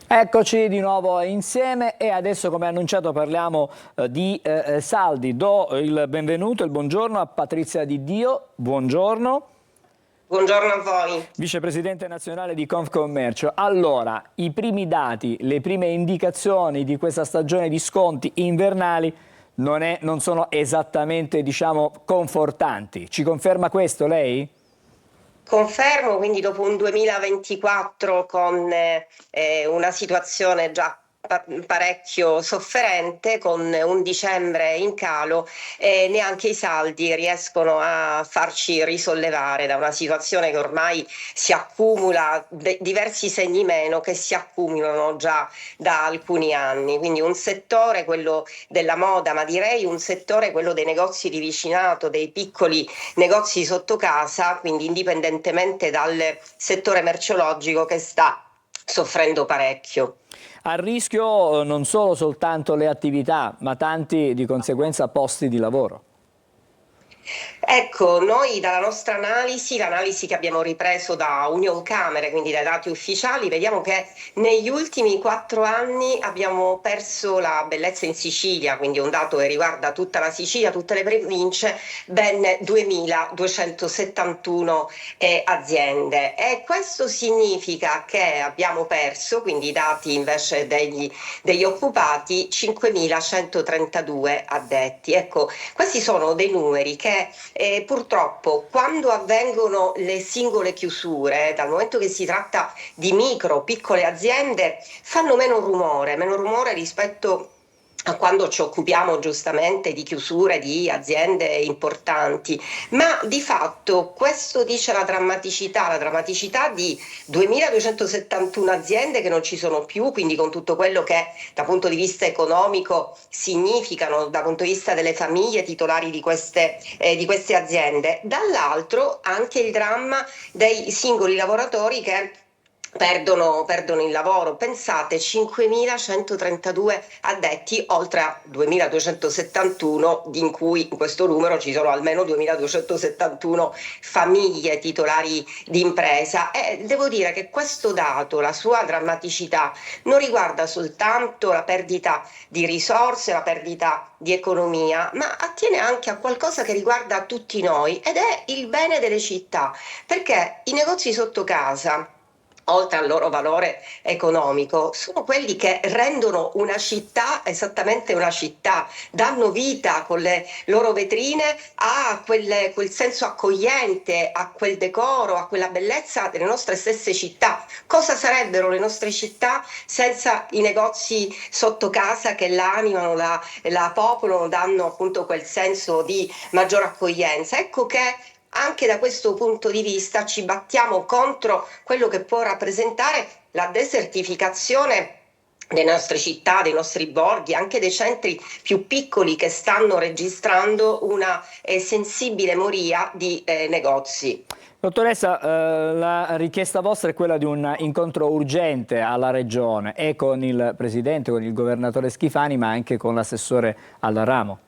Eccoci di nuovo insieme e adesso, come annunciato, parliamo di saldi. Do il benvenuto e il buongiorno a Patrizia Di Dio. Buongiorno. Buongiorno a voi. Vicepresidente nazionale di Confcommercio. Allora, i primi dati, le prime indicazioni di questa stagione di sconti invernali non sono esattamente, diciamo, confortanti. Ci conferma questo lei? Confermo, quindi dopo un 2024 con una situazione già parecchio sofferente, con un dicembre in calo, neanche i saldi riescono a farci risollevare da una situazione che ormai si accumula, diversi segni meno che si accumulano già da alcuni anni. Quindi un settore, quello della moda, ma direi un settore, quello dei negozi di vicinato, dei piccoli negozi sotto casa, quindi indipendentemente dal settore merceologico, che sta soffrendo parecchio. A rischio non solo soltanto le attività, ma tanti di conseguenza posti di lavoro. Ecco, noi dalla nostra analisi, l'analisi che abbiamo ripreso da Unioncamere, quindi dai dati ufficiali, vediamo che negli ultimi 4 anni abbiamo perso la bellezza in Sicilia, quindi un dato che riguarda tutta la Sicilia, tutte le province, ben 2.271 aziende, e questo significa che abbiamo perso, quindi i dati invece degli occupati, 5.132 addetti. Ecco, questi sono dei numeri che purtroppo, quando avvengono le singole chiusure, dal momento che si tratta di piccole aziende, fanno meno rumore rispetto a quando ci occupiamo giustamente di chiusure di aziende importanti, ma di fatto questo dice la drammaticità di 2.271 aziende che non ci sono più, quindi con tutto quello che dal punto di vista economico significano, dal punto di vista delle famiglie titolari di queste aziende. Dall'altro anche il dramma dei singoli lavoratori che perdono il lavoro. Pensate, 5.132 addetti oltre a 2.271, in cui in questo numero ci sono almeno 2.271 famiglie titolari di impresa, e devo dire che questo dato, la sua drammaticità, non riguarda soltanto la perdita di risorse, la perdita di economia, ma attiene anche a qualcosa che riguarda tutti noi, ed è il bene delle città, perché i negozi sotto casa, oltre al loro valore economico, sono quelli che rendono una città esattamente una città, danno vita con le loro vetrine a quel senso accogliente, a quel decoro, a quella bellezza delle nostre stesse città. Cosa sarebbero le nostre città senza i negozi sotto casa che l'animano, la popolano, danno appunto quel senso di maggiore accoglienza? Ecco che anche da questo punto di vista ci battiamo contro quello che può rappresentare la desertificazione delle nostre città, dei nostri borghi, anche dei centri più piccoli che stanno registrando una sensibile moria di negozi. Dottoressa, la richiesta vostra è quella di un incontro urgente alla Regione e con il Presidente, con il Governatore Schifani, ma anche con l'assessore al ramo.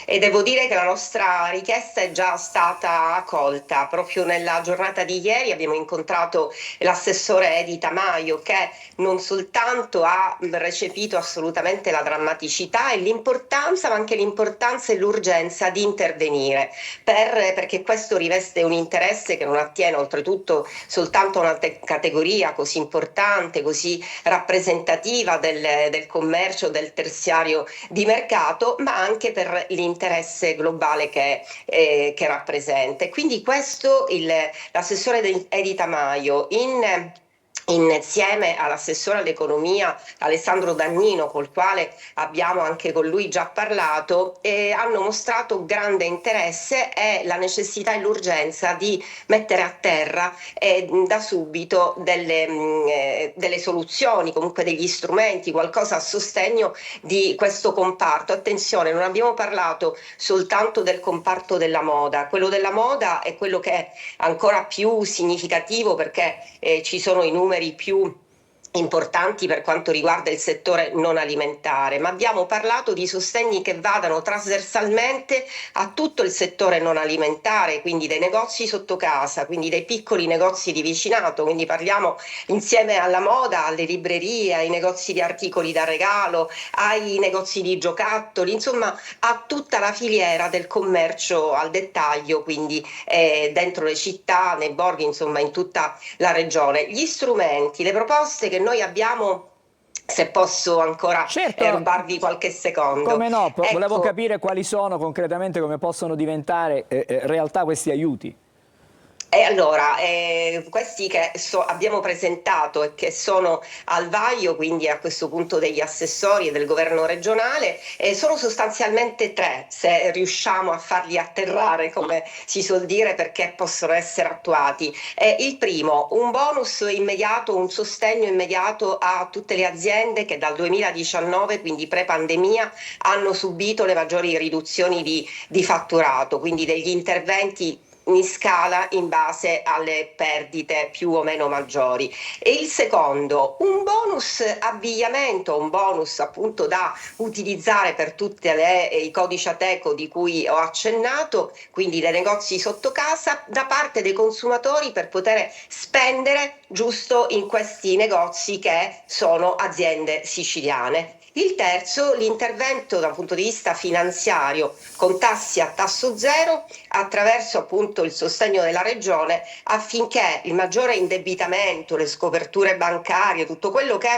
E devo dire che la nostra richiesta è già stata accolta. Proprio nella giornata di ieri abbiamo incontrato l'assessore Edi Tamaio, che non soltanto ha recepito assolutamente la drammaticità e l'importanza, ma anche l'importanza e l'urgenza di intervenire, perché questo riveste un interesse che non attiene oltretutto soltanto a una categoria così importante, così rappresentativa del commercio, del terziario di mercato, ma anche per l'interesse globale che rappresenta. Quindi questo l'assessore Edi Tamaio insieme all'assessore all'economia Alessandro Dannino, col quale abbiamo anche con lui già parlato, hanno mostrato grande interesse e la necessità e l'urgenza di mettere a terra da subito delle soluzioni, comunque degli strumenti, qualcosa a sostegno di questo comparto. Attenzione, non abbiamo parlato soltanto del comparto della moda. Quello della moda è quello che è ancora più significativo, perché ci sono i numeri più importanti per quanto riguarda il settore non alimentare, ma abbiamo parlato di sostegni che vadano trasversalmente a tutto il settore non alimentare, quindi dei negozi sotto casa, quindi dei piccoli negozi di vicinato, quindi parliamo insieme alla moda, alle librerie, ai negozi di articoli da regalo, ai negozi di giocattoli, insomma a tutta la filiera del commercio al dettaglio, quindi dentro le città, nei borghi, insomma in tutta la regione. Gli strumenti, le proposte che noi abbiamo, se posso ancora rubarvi qualche secondo. Come no, ecco, volevo capire quali sono concretamente, come possono diventare realtà questi aiuti. E allora, questi che abbiamo presentato e che sono al vaglio, quindi a questo punto degli assessori e del governo regionale, sono sostanzialmente 3, se riusciamo a farli atterrare, come si suol dire, perché possono essere attuati. Il primo, un bonus immediato, un sostegno immediato a tutte le aziende che dal 2019, quindi pre-pandemia, hanno subito le maggiori riduzioni di fatturato, quindi degli interventi in scala in base alle perdite più o meno maggiori. E il secondo, un bonus avviamento, un bonus appunto da utilizzare per tutti i codici Ateco di cui ho accennato, quindi dei negozi sotto casa, da parte dei consumatori per poter spendere giusto in questi negozi che sono aziende siciliane. Il terzo, l'intervento da un punto di vista finanziario con tassi a tasso zero attraverso appunto il sostegno della regione affinché il maggiore indebitamento, le scoperture bancarie, tutto quello che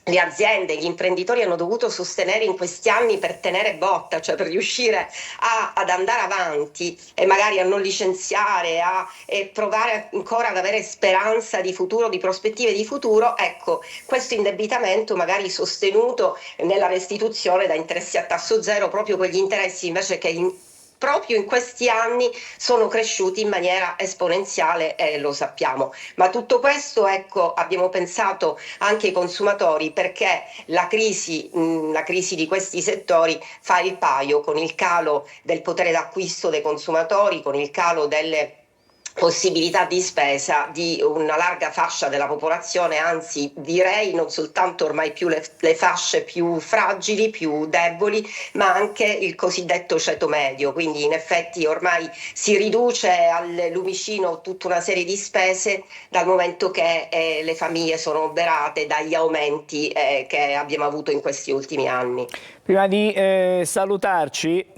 le aziende, gli imprenditori hanno dovuto sostenere in questi anni per tenere botta, cioè per riuscire ad andare avanti e magari a non licenziare, e provare ancora ad avere speranza di futuro, di prospettive di futuro, ecco, questo indebitamento magari sostenuto nella restituzione da interessi a tasso zero, proprio quegli interessi invece che proprio in questi anni sono cresciuti in maniera esponenziale, lo sappiamo. Ma tutto questo, ecco, abbiamo pensato anche ai consumatori, perché la crisi di questi settori fa il paio con il calo del potere d'acquisto dei consumatori, con il calo delle possibilità di spesa di una larga fascia della popolazione, anzi direi non soltanto ormai più le fasce più fragili, più deboli, ma anche il cosiddetto ceto medio. Quindi in effetti ormai si riduce al lumicino tutta una serie di spese, dal momento che le famiglie sono oberate dagli aumenti che abbiamo avuto in questi ultimi anni. Prima di salutarci,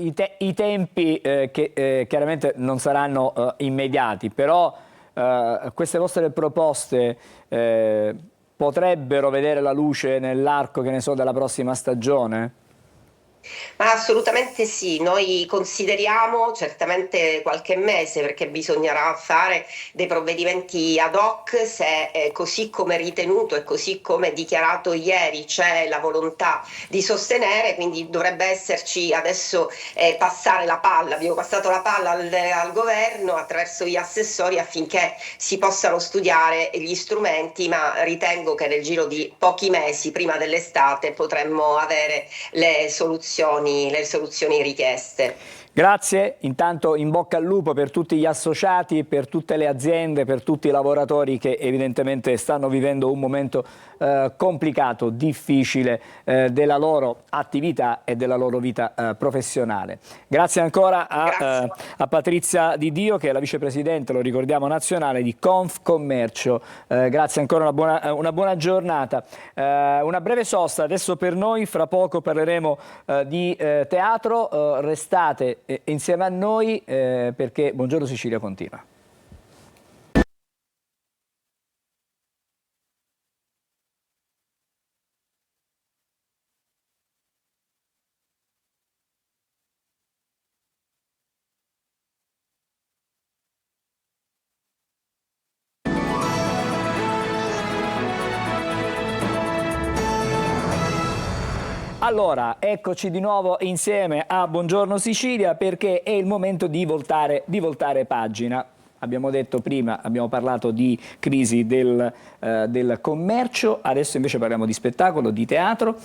i tempi che chiaramente non saranno immediati, però queste vostre proposte potrebbero vedere la luce nell'arco, che ne so, della prossima stagione? Ma assolutamente sì, noi consideriamo certamente qualche mese, perché bisognerà fare dei provvedimenti ad hoc se così come ritenuto e così come dichiarato ieri c'è la volontà di sostenere, quindi dovrebbe esserci adesso passare la palla, abbiamo passato la palla al governo attraverso gli assessori affinché si possano studiare gli strumenti, ma ritengo che nel giro di pochi mesi prima dell'estate potremmo avere le soluzioni richieste. Grazie, intanto in bocca al lupo per tutti gli associati, per tutte le aziende, per tutti i lavoratori che evidentemente stanno vivendo un momento complicato, difficile della loro attività e della loro vita professionale. Grazie ancora a Patrizia Di Dio, che è la vicepresidente, lo ricordiamo, nazionale di Confcommercio. Grazie ancora, una buona giornata. Una breve sosta adesso per noi, fra poco parleremo di teatro, restate insieme a noi perché Buongiorno Sicilia continua. Allora, eccoci di nuovo insieme a Buongiorno Sicilia, perché è il momento di voltare pagina. Abbiamo detto prima, abbiamo parlato di crisi del commercio, adesso invece parliamo di spettacolo, di teatro.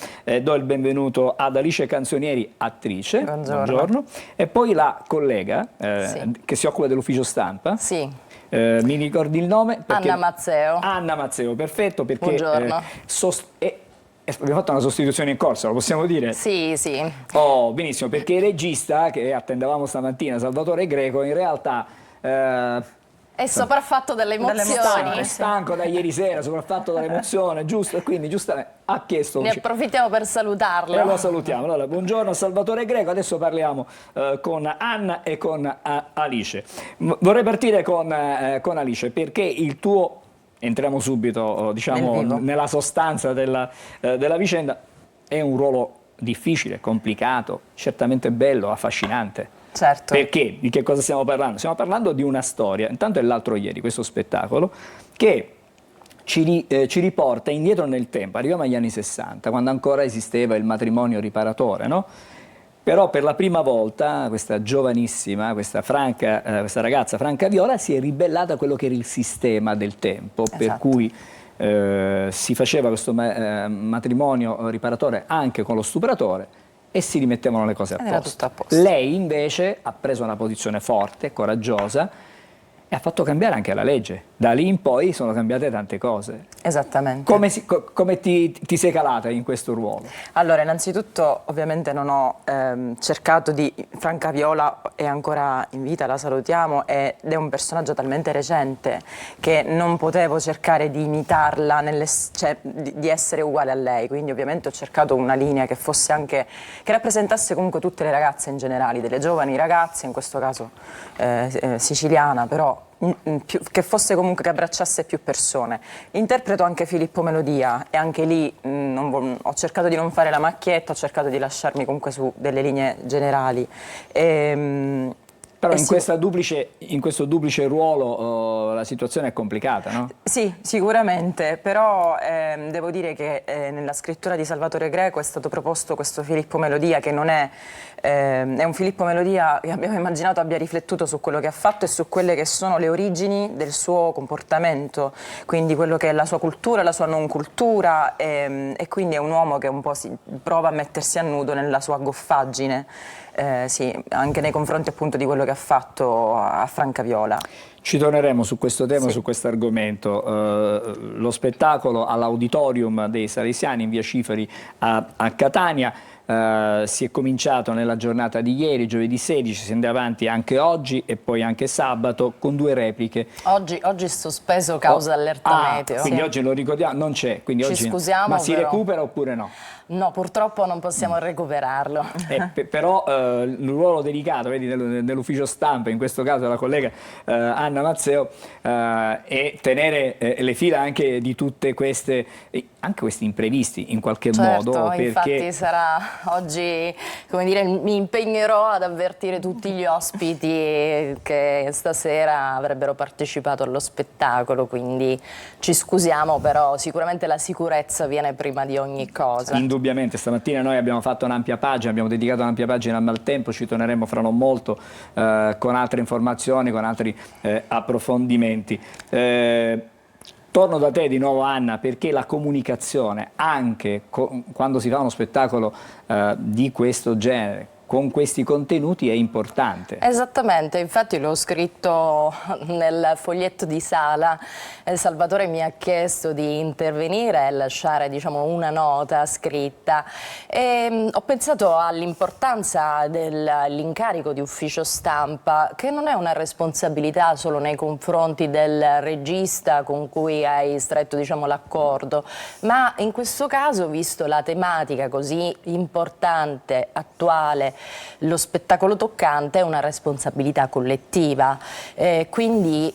Do il benvenuto ad Alice Canzonieri, attrice. Buongiorno. E poi la collega che si occupa dell'ufficio stampa. Sì. Mi ricordi il nome? Anna Mazzeo. Anna Mazzeo, perfetto. Perché, buongiorno. Abbiamo fatto una sostituzione in corso, lo possiamo dire? Sì, sì. Oh, benissimo, perché il regista che attendevamo stamattina, Salvatore Greco, in realtà è sopraffatto dalle emozioni. È stanco da ieri sera, sopraffatto dall'emozione, giusto? E quindi giustamente ha chiesto. Ne approfittiamo per salutarlo. E lo salutiamo. Allora, buongiorno Salvatore Greco, adesso parliamo con Anna e con Alice. Vorrei partire con Alice, perché il tuo... Entriamo subito, diciamo, nella sostanza della vicenda. È un ruolo difficile, complicato, certamente bello, affascinante. Certo. Perché? Di che cosa stiamo parlando? Stiamo parlando di una storia, intanto è l'altro ieri, questo spettacolo, che ci riporta indietro nel tempo, arriviamo agli anni 60, quando ancora esisteva il matrimonio riparatore, no? Però per la prima volta questa giovanissima, questa ragazza Franca Viola si è ribellata a quello che era il sistema del tempo, per cui si faceva questo matrimonio riparatore anche con lo stupratore e si rimettevano le cose a posto. Tutto a posto. Lei invece ha preso una posizione forte, coraggiosa e ha fatto cambiare anche la legge. Da lì in poi sono cambiate tante cose. Esattamente. Come ti sei calata in questo ruolo? Allora, innanzitutto ovviamente non ho cercato di... Franca Viola è ancora in vita, la salutiamo, ed è un personaggio talmente recente che non potevo cercare di imitarla, cioè, di essere uguale a lei, quindi ovviamente ho cercato una linea che fosse anche... che rappresentasse comunque tutte le ragazze in generale, delle giovani ragazze, in questo caso siciliana, però che fosse comunque, che abbracciasse più persone. Interpreto anche Filippo Melodia e anche lì ho cercato di non fare la macchietta, ho cercato di lasciarmi comunque su delle linee generali. Però in questo duplice ruolo la situazione è complicata, no? Sì, sicuramente, però devo dire che nella scrittura di Salvatore Greco è stato proposto questo Filippo Melodia, che non è un Filippo Melodia che abbiamo immaginato abbia riflettuto su quello che ha fatto e su quelle che sono le origini del suo comportamento, quindi quello che è la sua cultura, la sua non cultura, e quindi è un uomo che un po' prova a mettersi a nudo nella sua goffaggine. Sì, anche nei confronti appunto di quello che ha fatto a Franca Viola. Ci torneremo su questo tema, sì, su questo argomento. Lo spettacolo all'Auditorium dei Salesiani in via Ciferi a Catania. Si è cominciato nella giornata di ieri, giovedì 16, si andrà avanti anche oggi e poi anche sabato con 2 repliche. Oggi è sospeso causa allerta meteo. Quindi oggi lo ricordiamo, non c'è, quindi oggi scusiamo, ma si però recupera oppure no? No, purtroppo non possiamo recuperarlo. Però il ruolo delicato, vedi, dell'ufficio stampa, in questo caso della collega Anna Mazzeo, è tenere le fila anche di tutte queste, anche questi imprevisti in qualche modo. Perché... infatti sarà oggi, come dire, mi impegnerò ad avvertire tutti gli ospiti che stasera avrebbero partecipato allo spettacolo, quindi ci scusiamo, però sicuramente la sicurezza viene prima di ogni cosa. Indubbiamente, stamattina noi abbiamo fatto un'ampia pagina, abbiamo dedicato un'ampia pagina al Maltempo, ci torneremo fra non molto con altre informazioni, con altri approfondimenti. Torno da te di nuovo, Anna, perché la comunicazione, anche quando si fa uno spettacolo di questo genere, con questi contenuti, è importante. Esattamente, infatti l'ho scritto nel foglietto di sala. Salvatore mi ha chiesto di intervenire e lasciare, diciamo, una nota scritta e ho pensato all'importanza dell'incarico di ufficio stampa, che non è una responsabilità solo nei confronti del regista con cui hai stretto, diciamo, l'accordo, ma in questo caso, visto la tematica così importante, attuale, lo spettacolo toccante, è una responsabilità collettiva, quindi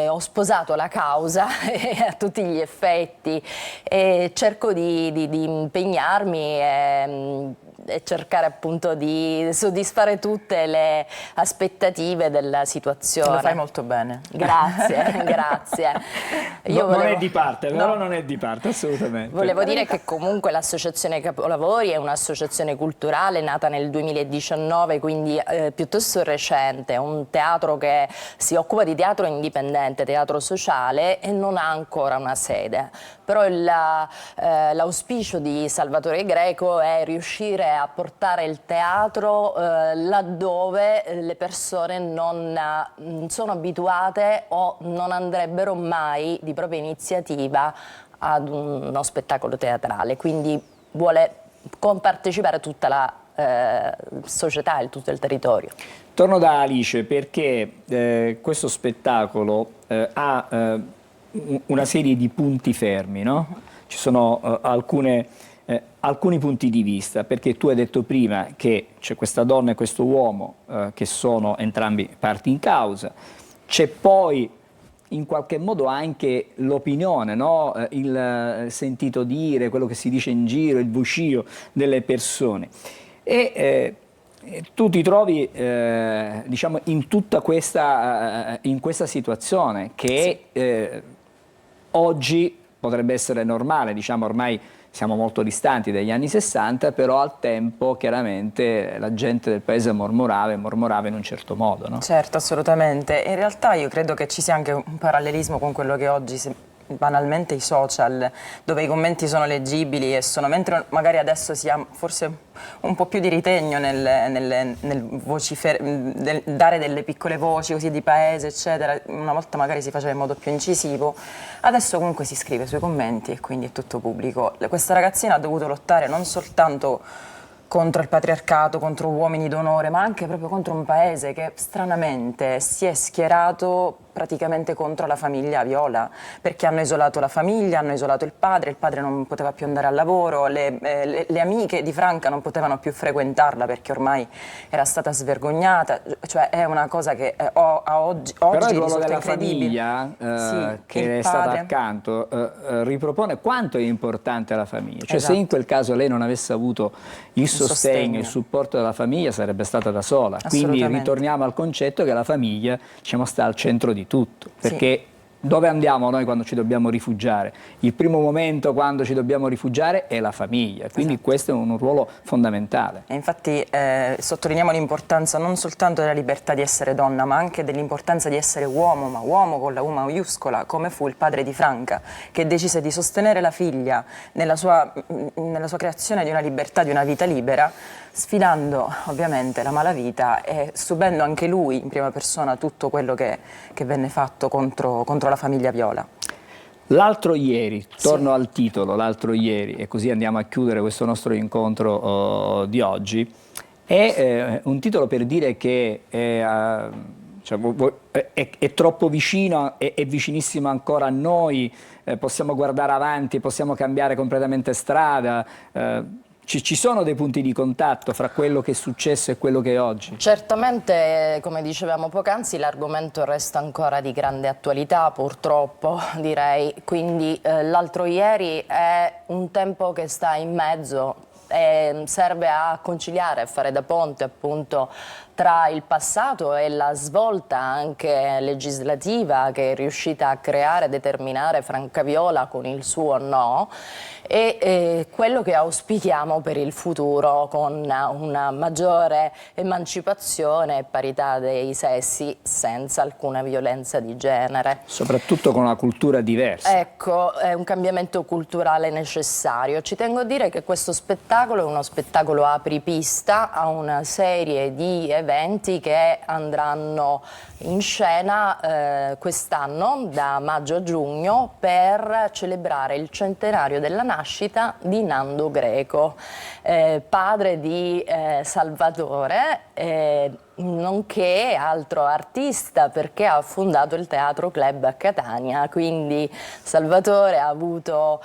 ho sposato la causa a tutti gli effetti e cerco di impegnarmi e cercare appunto di soddisfare tutte le aspettative della situazione. Lo fai molto bene. Grazie, grazie. Non è di parte, però non è di parte, assolutamente. Volevo dire che comunque l'Associazione Capolavori è un'associazione culturale nata nel 2019, quindi piuttosto recente, è un teatro che si occupa di teatro indipendente, teatro sociale, e non ha ancora una sede. Però l'auspicio di Salvatore Greco è riuscire a portare il teatro laddove le persone non sono abituate o non andrebbero mai di propria iniziativa ad uno spettacolo teatrale, quindi vuole compartecipare tutta la società e tutto il territorio. Torno da Alice perché questo spettacolo ha una serie di punti fermi, no? Ci sono alcuni punti di vista, perché tu hai detto prima che c'è questa donna e questo uomo che sono entrambi parti in causa, c'è poi in qualche modo anche l'opinione, no? Il sentito dire, quello che si dice in giro, il vocio delle persone. E tu ti trovi diciamo in tutta questa situazione che oggi potrebbe essere normale, diciamo ormai siamo molto distanti dagli anni 60, però al tempo chiaramente la gente del paese mormorava in un certo modo, no? Certo, assolutamente. In realtà io credo che ci sia anche un parallelismo con quello che oggi banalmente i social, dove i commenti sono leggibili e mentre magari adesso si ha forse un po' più di ritegno nel dare delle piccole voci così di paese, eccetera, una volta magari si faceva in modo più incisivo, adesso comunque si scrive sui commenti e quindi è tutto pubblico. Questa ragazzina ha dovuto lottare non soltanto contro il patriarcato, contro uomini d'onore, ma anche proprio contro un paese che stranamente si è schierato praticamente contro la famiglia Viola, perché hanno isolato la famiglia, hanno isolato il padre non poteva più andare al lavoro, le amiche di Franca non potevano più frequentarla perché ormai era stata svergognata, cioè è una cosa che oggi però il ruolo risulta della incredibile. famiglia che è stata accanto ripropone quanto è importante la famiglia, cioè Esatto. se in quel caso lei non avesse avuto il sostegno, il supporto della famiglia sarebbe stata da sola, quindi ritorniamo al concetto che la famiglia, diciamo, sta al centro di tutto, perché dove andiamo noi quando ci dobbiamo rifugiare? Il primo momento quando ci dobbiamo rifugiare è la famiglia, quindi questo è un ruolo fondamentale. E infatti sottolineiamo l'importanza non soltanto della libertà di essere donna, ma anche dell'importanza di essere uomo, ma uomo con la U maiuscola, come fu il padre di Franca, che decise di sostenere la figlia nella sua creazione di una libertà, di una vita libera, sfidando ovviamente la malavita e subendo anche lui in prima persona tutto quello che venne fatto contro la famiglia Viola. L'altro ieri, torno al titolo, l'altro ieri, e così andiamo a chiudere questo nostro incontro di oggi, è un titolo per dire che è troppo vicino, è vicinissimo ancora a noi, possiamo guardare avanti, possiamo cambiare completamente strada. Ci sono dei punti di contatto fra quello che è successo e quello che è oggi? Certamente, come dicevamo poc'anzi, l'argomento resta ancora di grande attualità, purtroppo direi, quindi l'altro ieri è un tempo che sta in mezzo e serve a conciliare, a fare da ponte appunto tra il passato e la svolta anche legislativa che è riuscita a creare e determinare Franca Viola con il suo no e quello che auspichiamo per il futuro con una maggiore emancipazione e parità dei sessi senza alcuna violenza di genere. Soprattutto con una cultura diversa. Ecco, è un cambiamento culturale necessario. Ci tengo a dire che questo spettacolo è uno spettacolo apripista a una serie di eventi che andranno in scena quest'anno da maggio a giugno per celebrare il centenario della nascita di Nando Greco, padre di Salvatore, nonché altro artista perché ha fondato il Teatro Club a Catania, quindi Salvatore ha avuto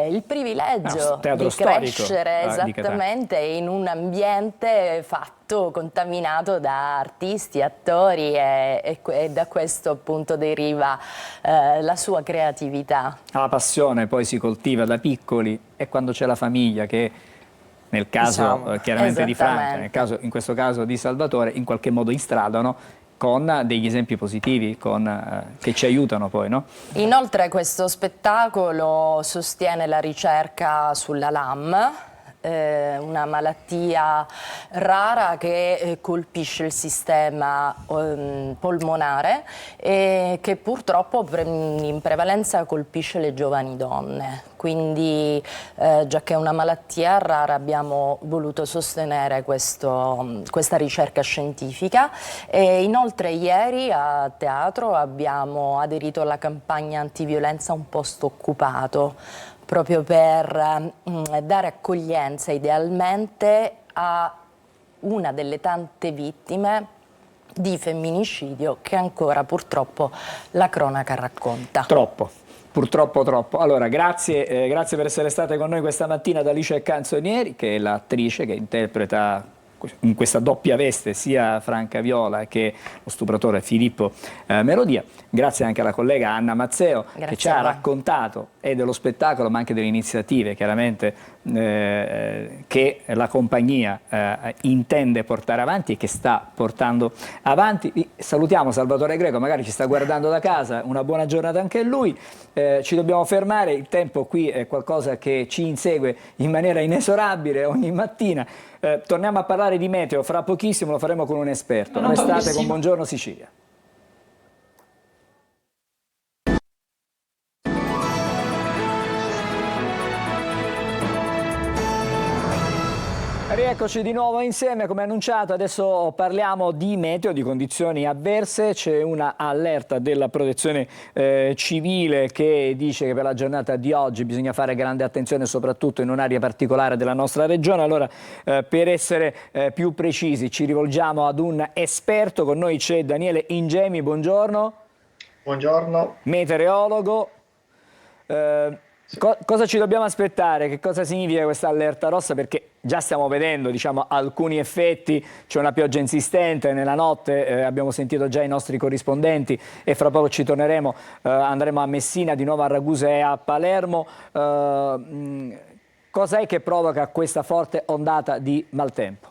il privilegio di crescere esattamente in un ambiente fatto, contaminato da artisti, attori e da questo appunto deriva la sua creatività. La passione poi si coltiva da piccoli e quando c'è la famiglia che nel caso chiaramente di Franca, in questo caso di Salvatore, in qualche modo instradano con degli esempi positivi che ci aiutano poi, no? Inoltre questo spettacolo sostiene la ricerca sulla LAM, una malattia rara che colpisce il sistema polmonare e che purtroppo in prevalenza colpisce le giovani donne. Quindi già che è una malattia rara abbiamo voluto sostenere questa ricerca scientifica e inoltre ieri a teatro abbiamo aderito alla campagna antiviolenza Un posto occupato, proprio per dare accoglienza idealmente a una delle tante vittime di femminicidio che ancora purtroppo la cronaca racconta. Troppo. Purtroppo troppo. Allora, grazie per essere state con noi questa mattina ad Alice Canzonieri, che è l'attrice che interpreta in questa doppia veste, sia Franca Viola che lo stupratore Filippo Merodia. Grazie anche alla collega Anna Mazzeo, che ci ha raccontato dello spettacolo ma anche delle iniziative chiaramente che la compagnia intende portare avanti e che sta portando avanti. Salutiamo Salvatore Greco, magari ci sta guardando da casa, una buona giornata anche a lui. Ci dobbiamo fermare, il tempo qui è qualcosa che ci insegue in maniera inesorabile ogni mattina. Torniamo a parlare di meteo fra pochissimo, lo faremo con un esperto. Restate con Buongiorno Sicilia. Rieccoci di nuovo insieme, come annunciato adesso parliamo di meteo, di condizioni avverse. C'è una allerta della protezione civile che dice che per la giornata di oggi bisogna fare grande attenzione soprattutto in un'area particolare della nostra regione. Allora per essere più precisi ci rivolgiamo ad un esperto, con noi c'è Daniele Ingemi, buongiorno. Buongiorno. Meteorologo. Cosa ci dobbiamo aspettare? Che cosa significa questa allerta rossa? Perché già stiamo vedendo, diciamo, alcuni effetti, c'è una pioggia insistente nella notte, abbiamo sentito già i nostri corrispondenti e fra poco ci torneremo, andremo a Messina, di nuovo a Ragusa e a Palermo. Cos'è che provoca questa forte ondata di maltempo?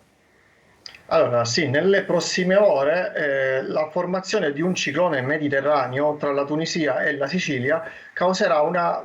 Allora, sì, nelle prossime ore la formazione di un ciclone mediterraneo tra la Tunisia e la Sicilia causerà una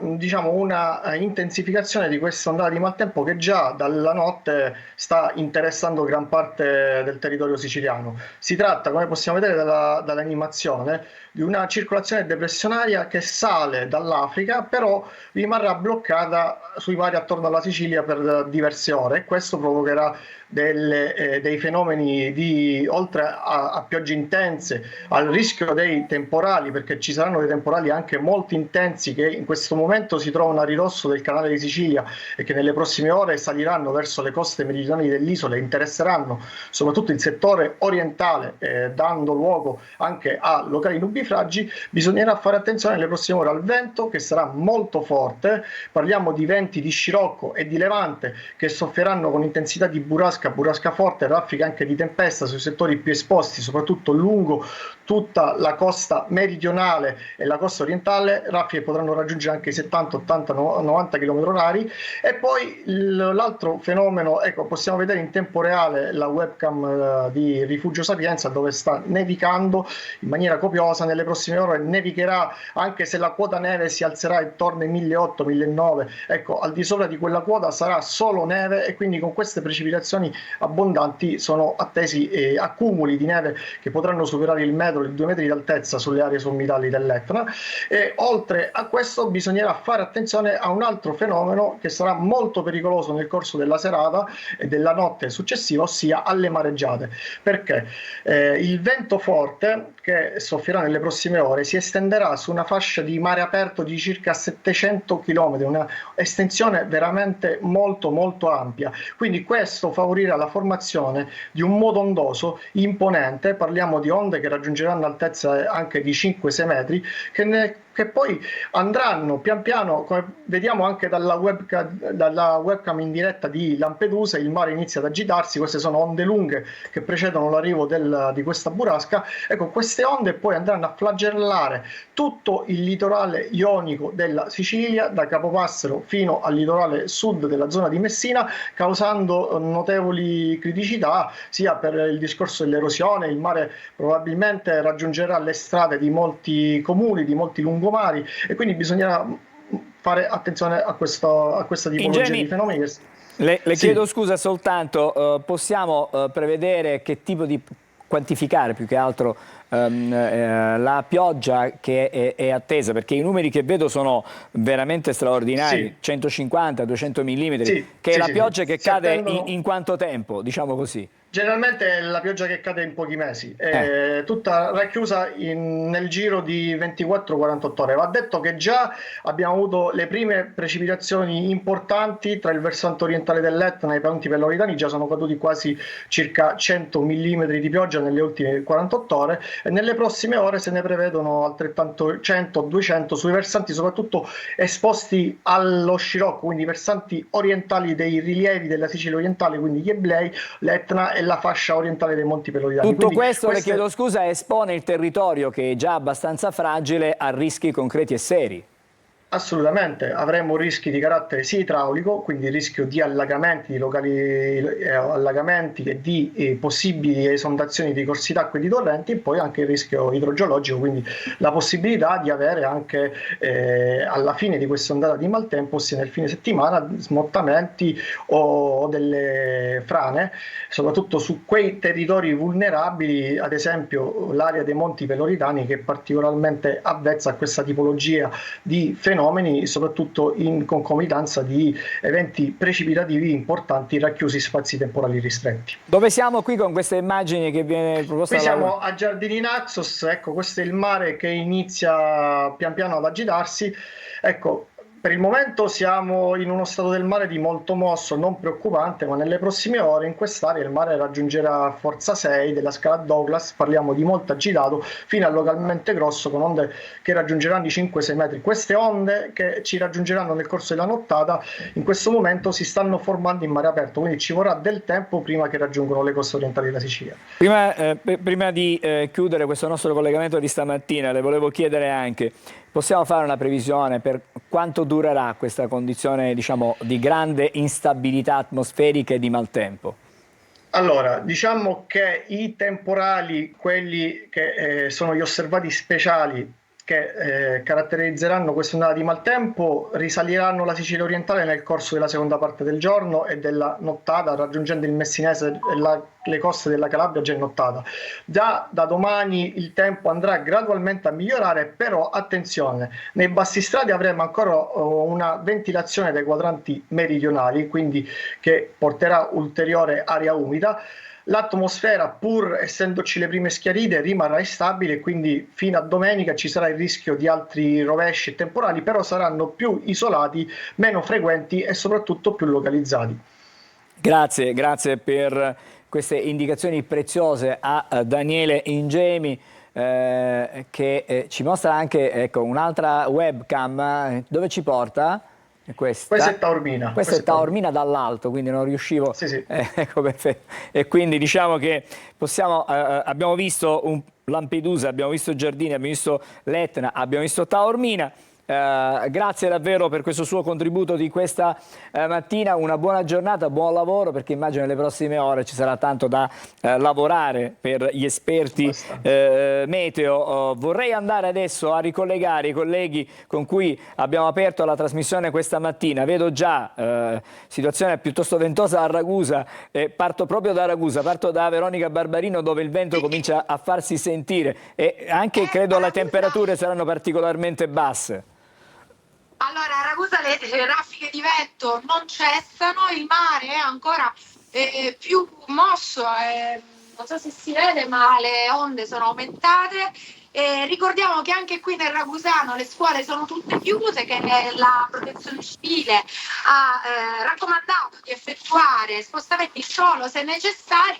intensificazione di questa ondata di maltempo che già dalla notte sta interessando gran parte del territorio siciliano. Si tratta, come possiamo vedere dall'animazione, di una circolazione depressionaria che sale dall'Africa, però rimarrà bloccata sui mari attorno alla Sicilia per diverse ore, e questo provocherà dei fenomeni oltre a piogge intense, al rischio dei temporali, perché ci saranno dei temporali anche molto intensi che in questo momento si trovano a ridosso del canale di Sicilia e che nelle prossime ore saliranno verso le coste meridionali dell'isola e interesseranno soprattutto il settore orientale, dando luogo anche a locali nubifragi. Bisognerà fare attenzione nelle prossime ore al vento, che sarà molto forte. Parliamo di venti di scirocco e di levante che soffieranno con intensità di burrasca forte, raffiche anche di tempesta sui settori più esposti, soprattutto lungo tutta la costa meridionale e la costa orientale. Raffiche potranno raggiungere anche i 70, 80, 90 km/h. E poi l'altro fenomeno, ecco, possiamo vedere in tempo reale la webcam di Rifugio Sapienza, dove sta nevicando in maniera copiosa. Nelle prossime ore nevicherà, anche se la quota neve si alzerà intorno ai 1.800-1.900. Ecco, al di sopra di quella quota sarà solo neve, e quindi con queste precipitazioni abbondanti sono attesi accumuli di neve che potranno superare il 2 metri di altezza sulle aree sommitali dell'Etna. E oltre a questo bisognerà fare attenzione a un altro fenomeno che sarà molto pericoloso nel corso della serata e della notte successiva, ossia alle mareggiate, perché il vento forte che soffierà nelle prossime ore si estenderà su una fascia di mare aperto di circa 700 km, una estensione veramente molto molto ampia. Quindi questo favorirà la formazione di un moto ondoso imponente. Parliamo di onde che raggiungeranno altezze anche di 5-6 metri, che poi andranno pian piano, come vediamo anche dalla webcam in diretta di Lampedusa. Il mare inizia ad agitarsi, queste sono onde lunghe che precedono l'arrivo di questa burrasca. Ecco, queste onde poi andranno a flagellare tutto il litorale ionico della Sicilia, da Capopassero fino al litorale sud della zona di Messina, causando notevoli criticità sia per il discorso dell'erosione. Il mare probabilmente raggiungerà le strade di molti comuni, di molti lungomari, e quindi bisognerà fare attenzione a questa tipologia di fenomeni. Le chiedo scusa soltanto, possiamo prevedere che tipo di quantificare più che altro la pioggia che è attesa, perché i numeri che vedo sono veramente straordinari, sì. 150-200 mm, sì, che è la pioggia che cade in quanto tempo, diciamo così? Generalmente è la pioggia che cade in pochi mesi, tutta racchiusa nel giro di 24-48 ore. Va detto che già abbiamo avuto le prime precipitazioni importanti tra il versante orientale dell'Etna e i Monti Peloritani. Già sono caduti quasi circa 100 mm di pioggia nelle ultime 48 ore, e nelle prossime ore se ne prevedono altrettanto 100-200 sui versanti soprattutto esposti allo scirocco, quindi i versanti orientali dei rilievi della Sicilia orientale, quindi gli Eblei, l'Etna e la fascia orientale dei Monti Peloridani. Tutto Quindi questo, le chiedo scusa, espone il territorio che è già abbastanza fragile a rischi concreti e seri. Assolutamente, avremo rischi di carattere sia idraulico, quindi il rischio di allagamenti, di locali allagamenti e di possibili esondazioni di corsi d'acqua e di torrenti, e poi anche il rischio idrogeologico, quindi la possibilità di avere anche alla fine di questa ondata di maltempo, ossia nel fine settimana, smottamenti o delle frane, soprattutto su quei territori vulnerabili, ad esempio l'area dei Monti Peloridani, che è particolarmente avvezza a questa tipologia di fenomeni, soprattutto in concomitanza di eventi precipitativi importanti racchiusi in spazi temporali ristretti. Dove siamo qui con queste immagini che viene proposta? Qui siamo a Giardini Naxos, ecco, questo è il mare che inizia pian piano ad agitarsi. Ecco, per il momento siamo in uno stato del mare di molto mosso, non preoccupante, ma nelle prossime ore in quest'area il mare raggiungerà forza 6 della scala Douglas, parliamo di molto agitato, fino a localmente grosso, con onde che raggiungeranno i 5-6 metri. Queste onde che ci raggiungeranno nel corso della nottata in questo momento si stanno formando in mare aperto, quindi ci vorrà del tempo prima che raggiungano le coste orientali della Sicilia. Prima di chiudere questo nostro collegamento di stamattina, le volevo chiedere anche, possiamo fare una previsione per quanto durerà questa condizione, diciamo, di grande instabilità atmosferica e di maltempo? Allora, diciamo che i temporali, quelli che sono gli osservati speciali che caratterizzeranno questa ondata di maltempo, risaliranno la Sicilia orientale nel corso della seconda parte del giorno e della nottata, raggiungendo il Messinese e le coste della Calabria già in nottata. Già da domani il tempo andrà gradualmente a migliorare, però attenzione, nei bassistrati avremo ancora una ventilazione dei quadranti meridionali, quindi che porterà ulteriore aria umida. L'atmosfera, pur essendoci le prime schiarite, rimarrà instabile, quindi fino a domenica ci sarà il rischio di altri rovesci e temporali, però saranno più isolati, meno frequenti e soprattutto più localizzati. Grazie per queste indicazioni preziose a Daniele Ingemi, che ci mostra anche, ecco, un'altra webcam. Dove ci porta? Questa è Taormina. Questa è Taormina dall'alto, quindi non riuscivo. Sì. Ecco, perfetto. E quindi diciamo che abbiamo visto Lampedusa, abbiamo visto Giardini, abbiamo visto l'Etna, abbiamo visto Taormina. Grazie davvero per questo suo contributo di questa mattina, una buona giornata, buon lavoro, perché immagino nelle prossime ore ci sarà tanto da lavorare per gli esperti meteo. Vorrei andare adesso a ricollegare i colleghi con cui abbiamo aperto la trasmissione questa mattina. Vedo già situazione piuttosto ventosa a Ragusa, parto proprio da Ragusa, parto da Veronica Barbarino, dove il vento comincia a farsi sentire e anche credo le temperature saranno particolarmente basse. Allora, a Ragusa le raffiche di vento non cessano, il mare è ancora più mosso, non so se si vede, ma le onde sono aumentate. Ricordiamo che anche qui nel Ragusano le scuole sono tutte chiuse, che la protezione civile ha raccomandato di effettuare spostamenti solo se necessari.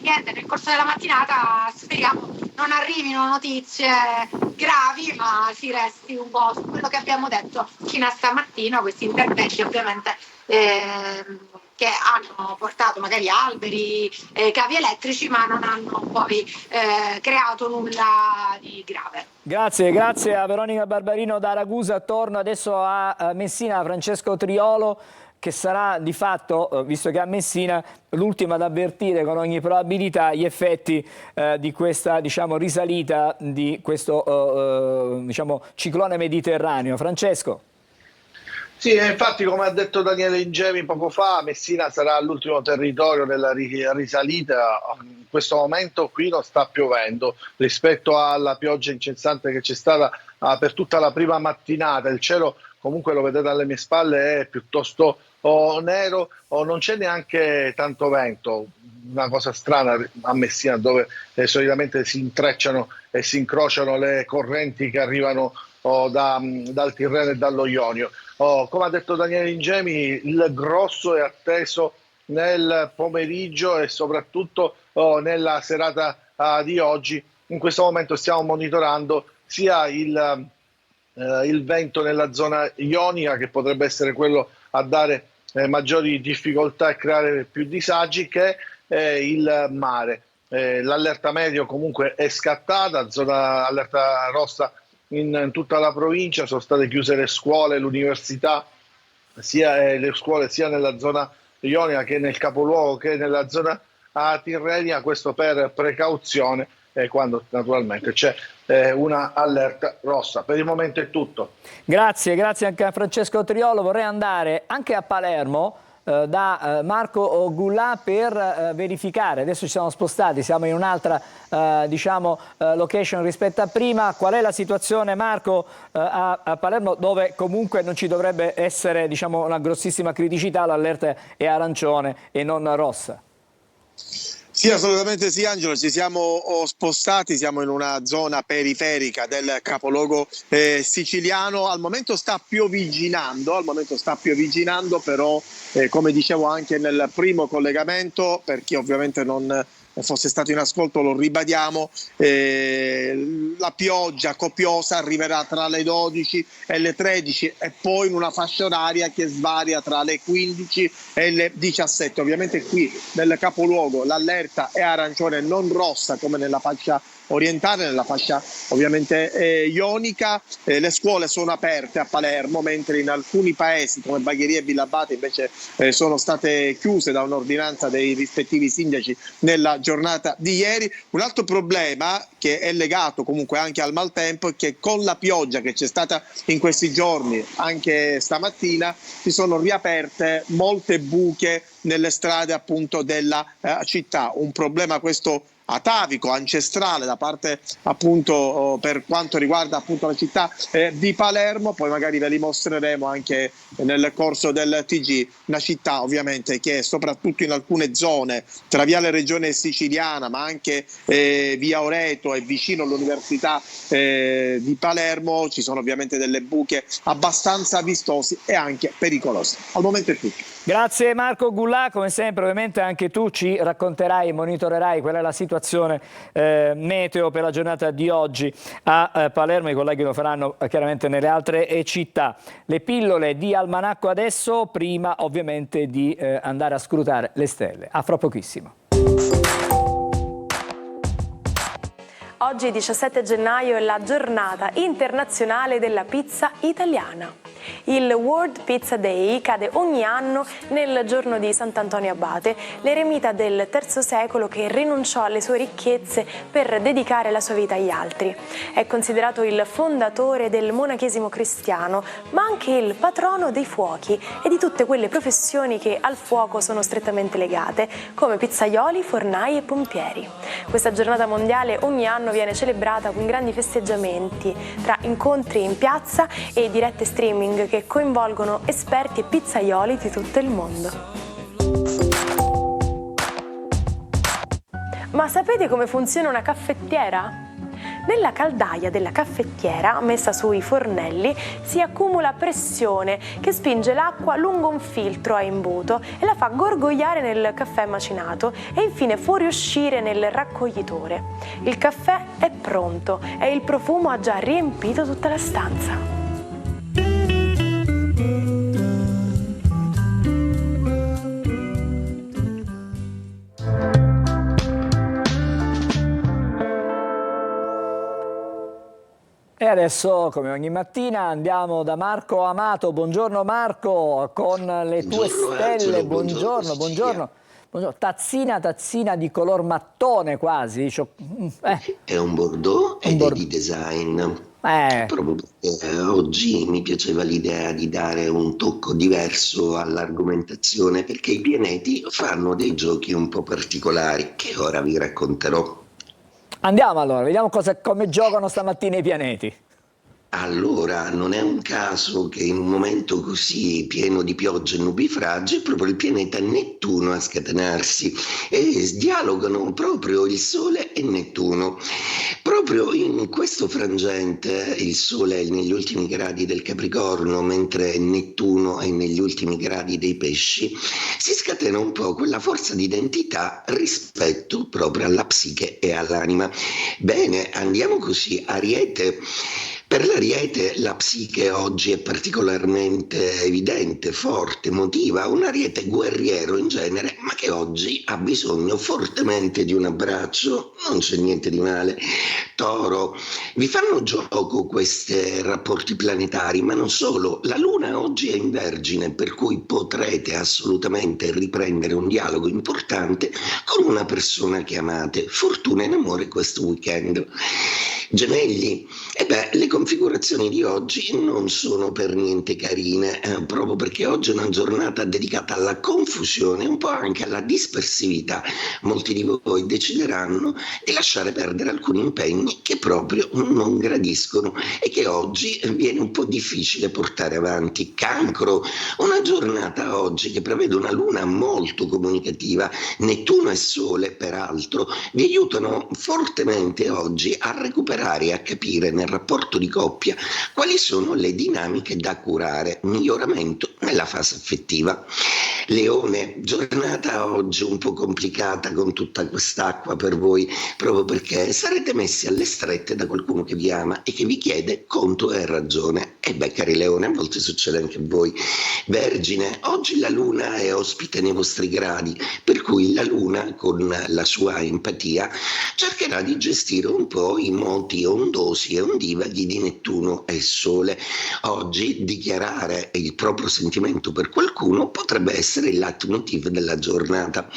Niente, nel corso della mattinata speriamo non arrivino notizie gravi, ma si resti un po' su quello che abbiamo detto fino a stamattina, questi interventi ovviamente che hanno portato magari alberi, cavi elettrici, ma non hanno poi creato nulla di grave. Grazie a Veronica Barbarino da Ragusa. Torno adesso a Messina, Francesco Triolo, che sarà di fatto, visto che a Messina, l'ultima ad avvertire con ogni probabilità gli effetti di questa, diciamo, risalita di questo diciamo, ciclone mediterraneo. Francesco. Sì, infatti, come ha detto Daniele Ingemi poco fa, Messina sarà l'ultimo territorio della risalita. In questo momento qui non sta piovendo rispetto alla pioggia incessante che c'è stata per tutta la prima mattinata. Il cielo, comunque lo vedete alle mie spalle, è piuttosto nero, non c'è neanche tanto vento. Una cosa strana a Messina, dove solitamente si intrecciano e si incrociano le correnti che arrivano dal Tirreno e dallo Ionio. Come ha detto Daniele Ingemi, il grosso è atteso nel pomeriggio e soprattutto nella serata di oggi. In questo momento stiamo monitorando sia il vento nella zona ionica, che potrebbe essere quello a dare maggiori difficoltà e creare più disagi, che il mare. L'allerta meteo comunque è scattata, allerta rossa in tutta la provincia, sono state chiuse le scuole, l'università, le scuole sia nella zona ionica che nel capoluogo che nella zona tirrenica, questo per precauzione quando naturalmente c'è una allerta rossa. Per il momento è tutto. Grazie anche a Francesco Triolo. Vorrei andare anche a Palermo da Marco Gullà per verificare, adesso ci siamo spostati, siamo in un'altra location rispetto a prima. Qual è la situazione, Marco, a Palermo, dove comunque non ci dovrebbe essere una grossissima criticità, l'allerta è arancione e non rossa? Sì, assolutamente sì, Angelo, ci siamo spostati, siamo in una zona periferica del capoluogo siciliano. Al momento sta piovigginando, però come dicevo anche nel primo collegamento, per chi ovviamente non fosse stato in ascolto lo ribadiamo, la pioggia copiosa arriverà tra le 12 e le 13 e poi in una fascia oraria che svaria tra le 15 e le 17. Ovviamente qui nel capoluogo l'allerta è arancione, non rossa come nella fascia orientale, nella fascia ovviamente ionica. Le scuole sono aperte a Palermo, mentre in alcuni paesi come Bagheria e Villabate invece sono state chiuse da un'ordinanza dei rispettivi sindaci nella giornata di ieri. Un altro problema che è legato comunque anche al maltempo è che con la pioggia che c'è stata in questi giorni, anche stamattina, si sono riaperte molte buche nelle strade appunto della città. Un problema questo atavico, ancestrale da parte appunto per quanto riguarda appunto la città di Palermo. Poi magari ve li mostreremo anche nel corso del TG, una città ovviamente che soprattutto in alcune zone tra Viale Regione Siciliana ma anche via Oreto e vicino all'università di Palermo ci sono ovviamente delle buche abbastanza vistose e anche pericolose. Al momento è tutto. Grazie Marco Gullà, come sempre ovviamente anche tu ci racconterai e monitorerai qual è la situazione meteo per la giornata di oggi a Palermo. I colleghi lo faranno chiaramente nelle altre città. Le pillole di Almanacco adesso, prima ovviamente di andare a scrutare le stelle. A fra pochissimo. Oggi 17 gennaio è la giornata internazionale della pizza italiana. Il World Pizza Day cade ogni anno nel giorno di Sant'Antonio Abate, l'eremita del III secolo che rinunciò alle sue ricchezze per dedicare la sua vita agli altri. È considerato il fondatore del monachesimo cristiano, ma anche il patrono dei fuochi e di tutte quelle professioni che al fuoco sono strettamente legate, come pizzaioli, fornai e pompieri. Questa giornata mondiale ogni anno viene celebrata con grandi festeggiamenti, tra incontri in piazza e dirette streaming che coinvolgono esperti e pizzaioli di tutto il mondo. Ma sapete come funziona una caffettiera? Nella caldaia della caffettiera, messa sui fornelli, si accumula pressione che spinge l'acqua lungo un filtro a imbuto e la fa gorgogliare nel caffè macinato e infine fuoriuscire nel raccoglitore. Il caffè è pronto e il profumo ha già riempito tutta la stanza. E adesso, come ogni mattina, andiamo da Marco Amato. Buongiorno Marco, con le tue stelle. Angelo, buongiorno. Tazzina di color mattone quasi. È un bordeaux ed è di design. Proprio perché oggi mi piaceva l'idea di dare un tocco diverso all'argomentazione, perché i pianeti fanno dei giochi un po' particolari che ora vi racconterò. Andiamo allora, vediamo come giocano stamattina i pianeti. allora non è un caso che in un momento così pieno di piogge e nubifragi è proprio il pianeta Nettuno a scatenarsi e dialogano proprio il Sole e Nettuno. Proprio in questo frangente il Sole è negli ultimi gradi del Capricorno, mentre Nettuno è negli ultimi gradi dei Pesci, si scatena un po' quella forza di identità rispetto proprio alla psiche e all'anima. Bene, andiamo così. Ariete. Per l'Ariete la psiche oggi è particolarmente evidente, forte, emotiva, un Ariete guerriero in genere, ma che oggi ha bisogno fortemente di un abbraccio, non c'è niente di male. Toro, vi fanno gioco questi rapporti planetari, ma non solo, la Luna oggi è in Vergine, per cui potrete assolutamente riprendere un dialogo importante con una persona che amate. Fortuna in amore questo weekend. Gemelli, le configurazioni di oggi non sono per niente carine, proprio perché oggi è una giornata dedicata alla confusione, un po' anche alla dispersività. Molti di voi decideranno di lasciare perdere alcuni impegni che proprio non gradiscono e che oggi viene un po' difficile portare avanti. Cancro, una giornata oggi che prevede una luna molto comunicativa, Nettuno e Sole peraltro vi aiutano fortemente oggi a recuperare e a capire nel rapporto di coppia quali sono le dinamiche da curare, miglioramento nella fase affettiva. Leone, giornata oggi un po' complicata con tutta quest'acqua per voi, proprio perché sarete messi alle strette da qualcuno che vi ama e che vi chiede conto e ragione. Cari Leone, a volte succede anche a voi. Vergine, oggi la Luna è ospite nei vostri gradi, per cui la Luna con la sua empatia cercherà di gestire un po' i moti ondosi e ondivaghi di Nettuno e Sole. Oggi dichiarare il proprio sentimento per qualcuno potrebbe essere il leitmotiv della giornata.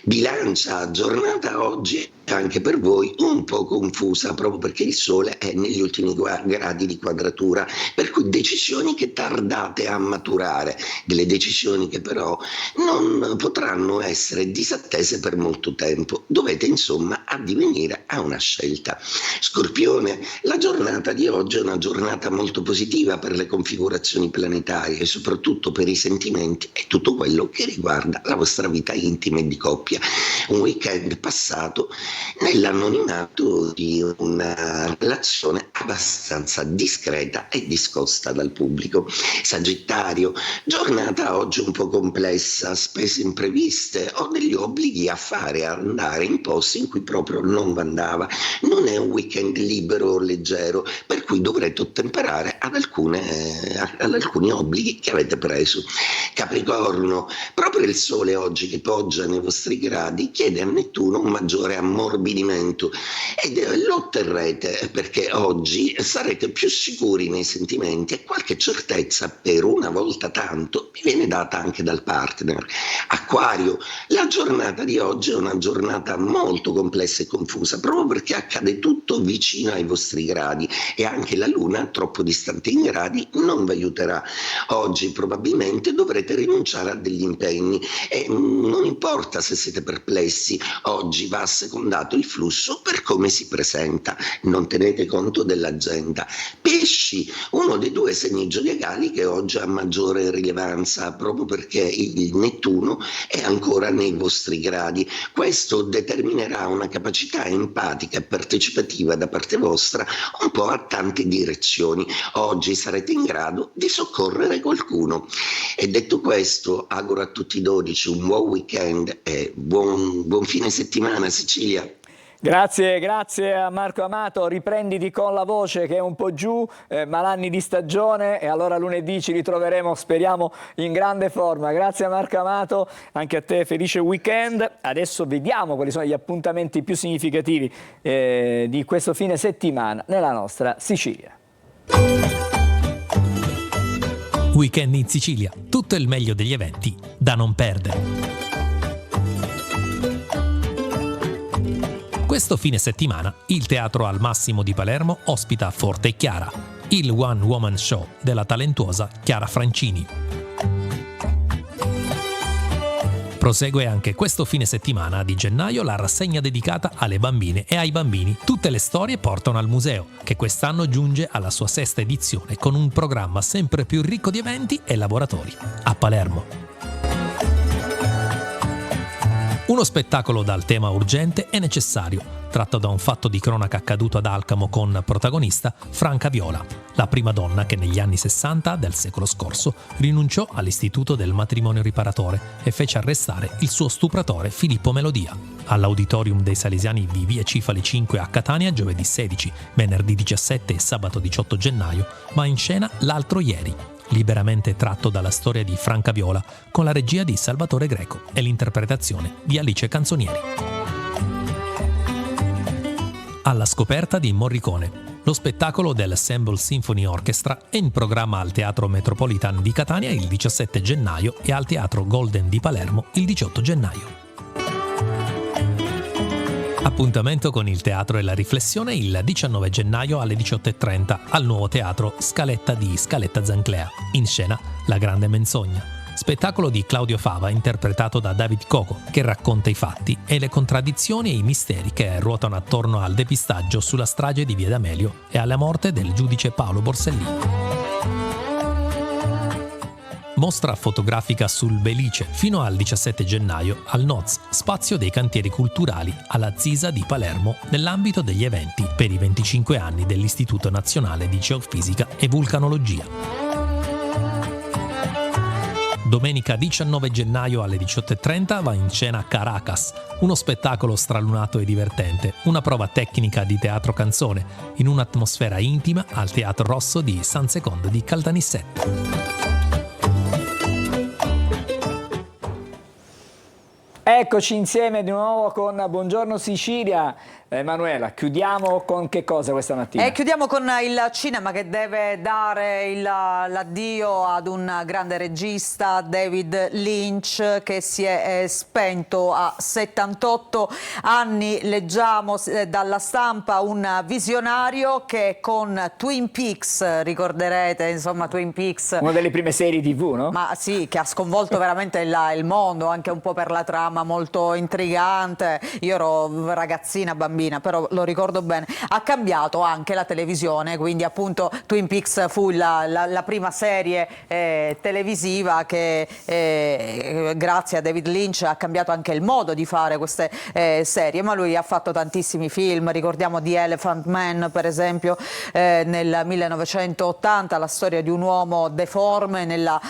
Bilancia, giornata oggi anche per voi un po' confusa, proprio perché il Sole è negli ultimi gradi di quadratura, per cui decisioni che tardate a maturare, delle decisioni che però non potranno essere disattese per molto tempo. Dovete insomma addivenire a una scelta. Scorpione, la giornata di oggi è una giornata molto positiva per le configurazioni planetarie e soprattutto per i sentimenti e tutto quello che riguarda la vostra vita intima e di coppia. Un weekend passato nell'anonimato di una relazione abbastanza discreta e discosta dal pubblico. Sagittario, giornata oggi un po' complessa, spese impreviste o degli obblighi a fare, a andare in posti in cui proprio non andava. Non è un weekend libero o leggero, per cui dovrete ottemperare ad alcuni obblighi che avete preso. Capricorno, proprio il Sole oggi che poggia nei vostri gradi chiede a Nettuno un maggiore ammorbidimento ed lo otterrete perché oggi sarete più sicuri nei sentimenti e qualche certezza per una volta tanto vi viene data anche dal partner. Acquario, la giornata di oggi è una giornata molto complessa e confusa proprio perché accade tutto vicino ai vostri gradi e anche la Luna troppo distante in gradi non vi aiuterà. Oggi probabilmente dovrete rinunciare a degli impegni e non importa se siete perplessi, oggi va assecondato il flusso per come si presenta, non tenete conto dell'agenda. Pesci, uno dei due segni zodiacali che oggi ha maggiore rilevanza proprio perché il Nettuno è ancora nei vostri gradi. Questo determinerà una capacità empatica e partecipativa da parte vostra un po' a tante direzioni. Oggi sarete in grado di soccorrere qualcuno. E detto questo, auguro a tutti i 12 un buon weekend e buon fine settimana, Sicilia. Grazie a Marco Amato, riprenditi con la voce che è un po' giù, malanni di stagione e allora lunedì ci ritroveremo, speriamo, in grande forma. Grazie a Marco Amato, anche a te felice weekend. Adesso vediamo quali sono gli appuntamenti più significativi di questo fine settimana nella nostra Sicilia. Weekend in Sicilia, tutto il meglio degli eventi da non perdere. Questo fine settimana il Teatro Al Massimo di Palermo ospita Forte e Chiara, il One Woman Show della talentuosa Chiara Francini. Prosegue anche questo fine settimana di gennaio la rassegna dedicata alle bambine e ai bambini. Tutte le storie portano al museo, che quest'anno giunge alla sua 6ª edizione con un programma sempre più ricco di eventi e laboratori. A Palermo. Uno spettacolo dal tema urgente e necessario, tratto da un fatto di cronaca accaduto ad Alcamo con protagonista Franca Viola, la prima donna che negli anni 60 del secolo scorso rinunciò all'istituto del matrimonio riparatore e fece arrestare il suo stupratore Filippo Melodia. All'Auditorium dei Salesiani di via Cifali 5 a Catania giovedì 16, venerdì 17 e sabato 18 gennaio va in scena L'altro ieri, liberamente tratto dalla storia di Franca Viola con la regia di Salvatore Greco e l'interpretazione di Alice Canzonieri. Alla scoperta di Morricone, lo spettacolo dell'Ensemble Symphony Orchestra è in programma al Teatro Metropolitan di Catania il 17 gennaio e al Teatro Golden di Palermo il 18 gennaio. Appuntamento con il teatro e la riflessione il 19 gennaio alle 18:30 al nuovo teatro Scaletta di Scaletta Zanclea. In scena La Grande Menzogna, spettacolo di Claudio Fava interpretato da David Coco, che racconta i fatti e le contraddizioni e i misteri che ruotano attorno al depistaggio sulla strage di Via D'Amelio e alla morte del giudice Paolo Borsellino. Mostra fotografica sul Belice fino al 17 gennaio al NOZ, spazio dei cantieri culturali alla Zisa di Palermo, nell'ambito degli eventi per i 25 anni dell'Istituto Nazionale di Geofisica e Vulcanologia. Domenica 19 gennaio alle 18:30 va in scena Caracas, uno spettacolo stralunato e divertente, una prova tecnica di teatro canzone, in un'atmosfera intima al Teatro Rosso di San Secondo di Caltanissette. Eccoci insieme di nuovo con Buongiorno Sicilia. Emanuela, chiudiamo con che cosa questa mattina? Chiudiamo con il cinema che deve dare l'addio ad un grande regista, David Lynch, che si è spento a 78 anni. Leggiamo dalla stampa un visionario che con Twin Peaks, ricorderete, insomma Twin Peaks. Una delle prime serie TV, no? Ma sì, che ha sconvolto veramente il mondo, anche un po' per la trama molto intrigante. Io ero ragazzina, bambina, però lo ricordo bene. Ha cambiato anche la televisione, quindi appunto Twin Peaks fu la prima serie televisiva che grazie a David Lynch ha cambiato anche il modo di fare queste serie, ma lui ha fatto tantissimi film. Ricordiamo The Elephant Man, per esempio, nel 1980, la storia di un uomo deforme nella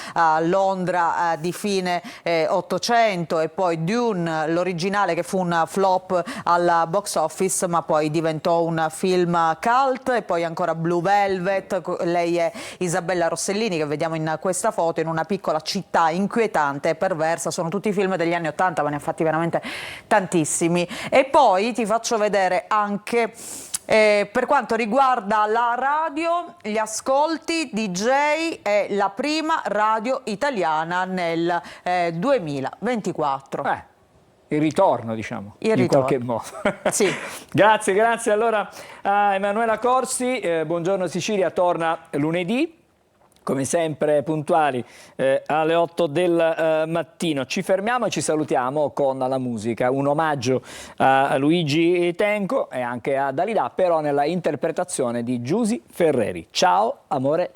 Londra di fine 800, e poi Dune, l'originale, che fu un flop alla box office ma poi diventò un film cult, e poi ancora Blue Velvet. Lei è Isabella Rossellini, che vediamo in questa foto, in una piccola città inquietante e perversa. Sono tutti film degli anni 80, ma ne ha fatti veramente tantissimi. E poi ti faccio vedere anche per quanto riguarda la radio, gli ascolti DJ è la prima radio italiana nel 2024. Il ritorno, diciamo, in ritorno. Qualche modo. Sì. Grazie allora a Emanuela Corsi. Buongiorno Sicilia torna lunedì, come sempre puntuali alle 8 del mattino. Ci fermiamo e ci salutiamo con la musica, un omaggio a Luigi Tenco e anche a Dalida, però nella interpretazione di Giusy Ferreri. Ciao amore.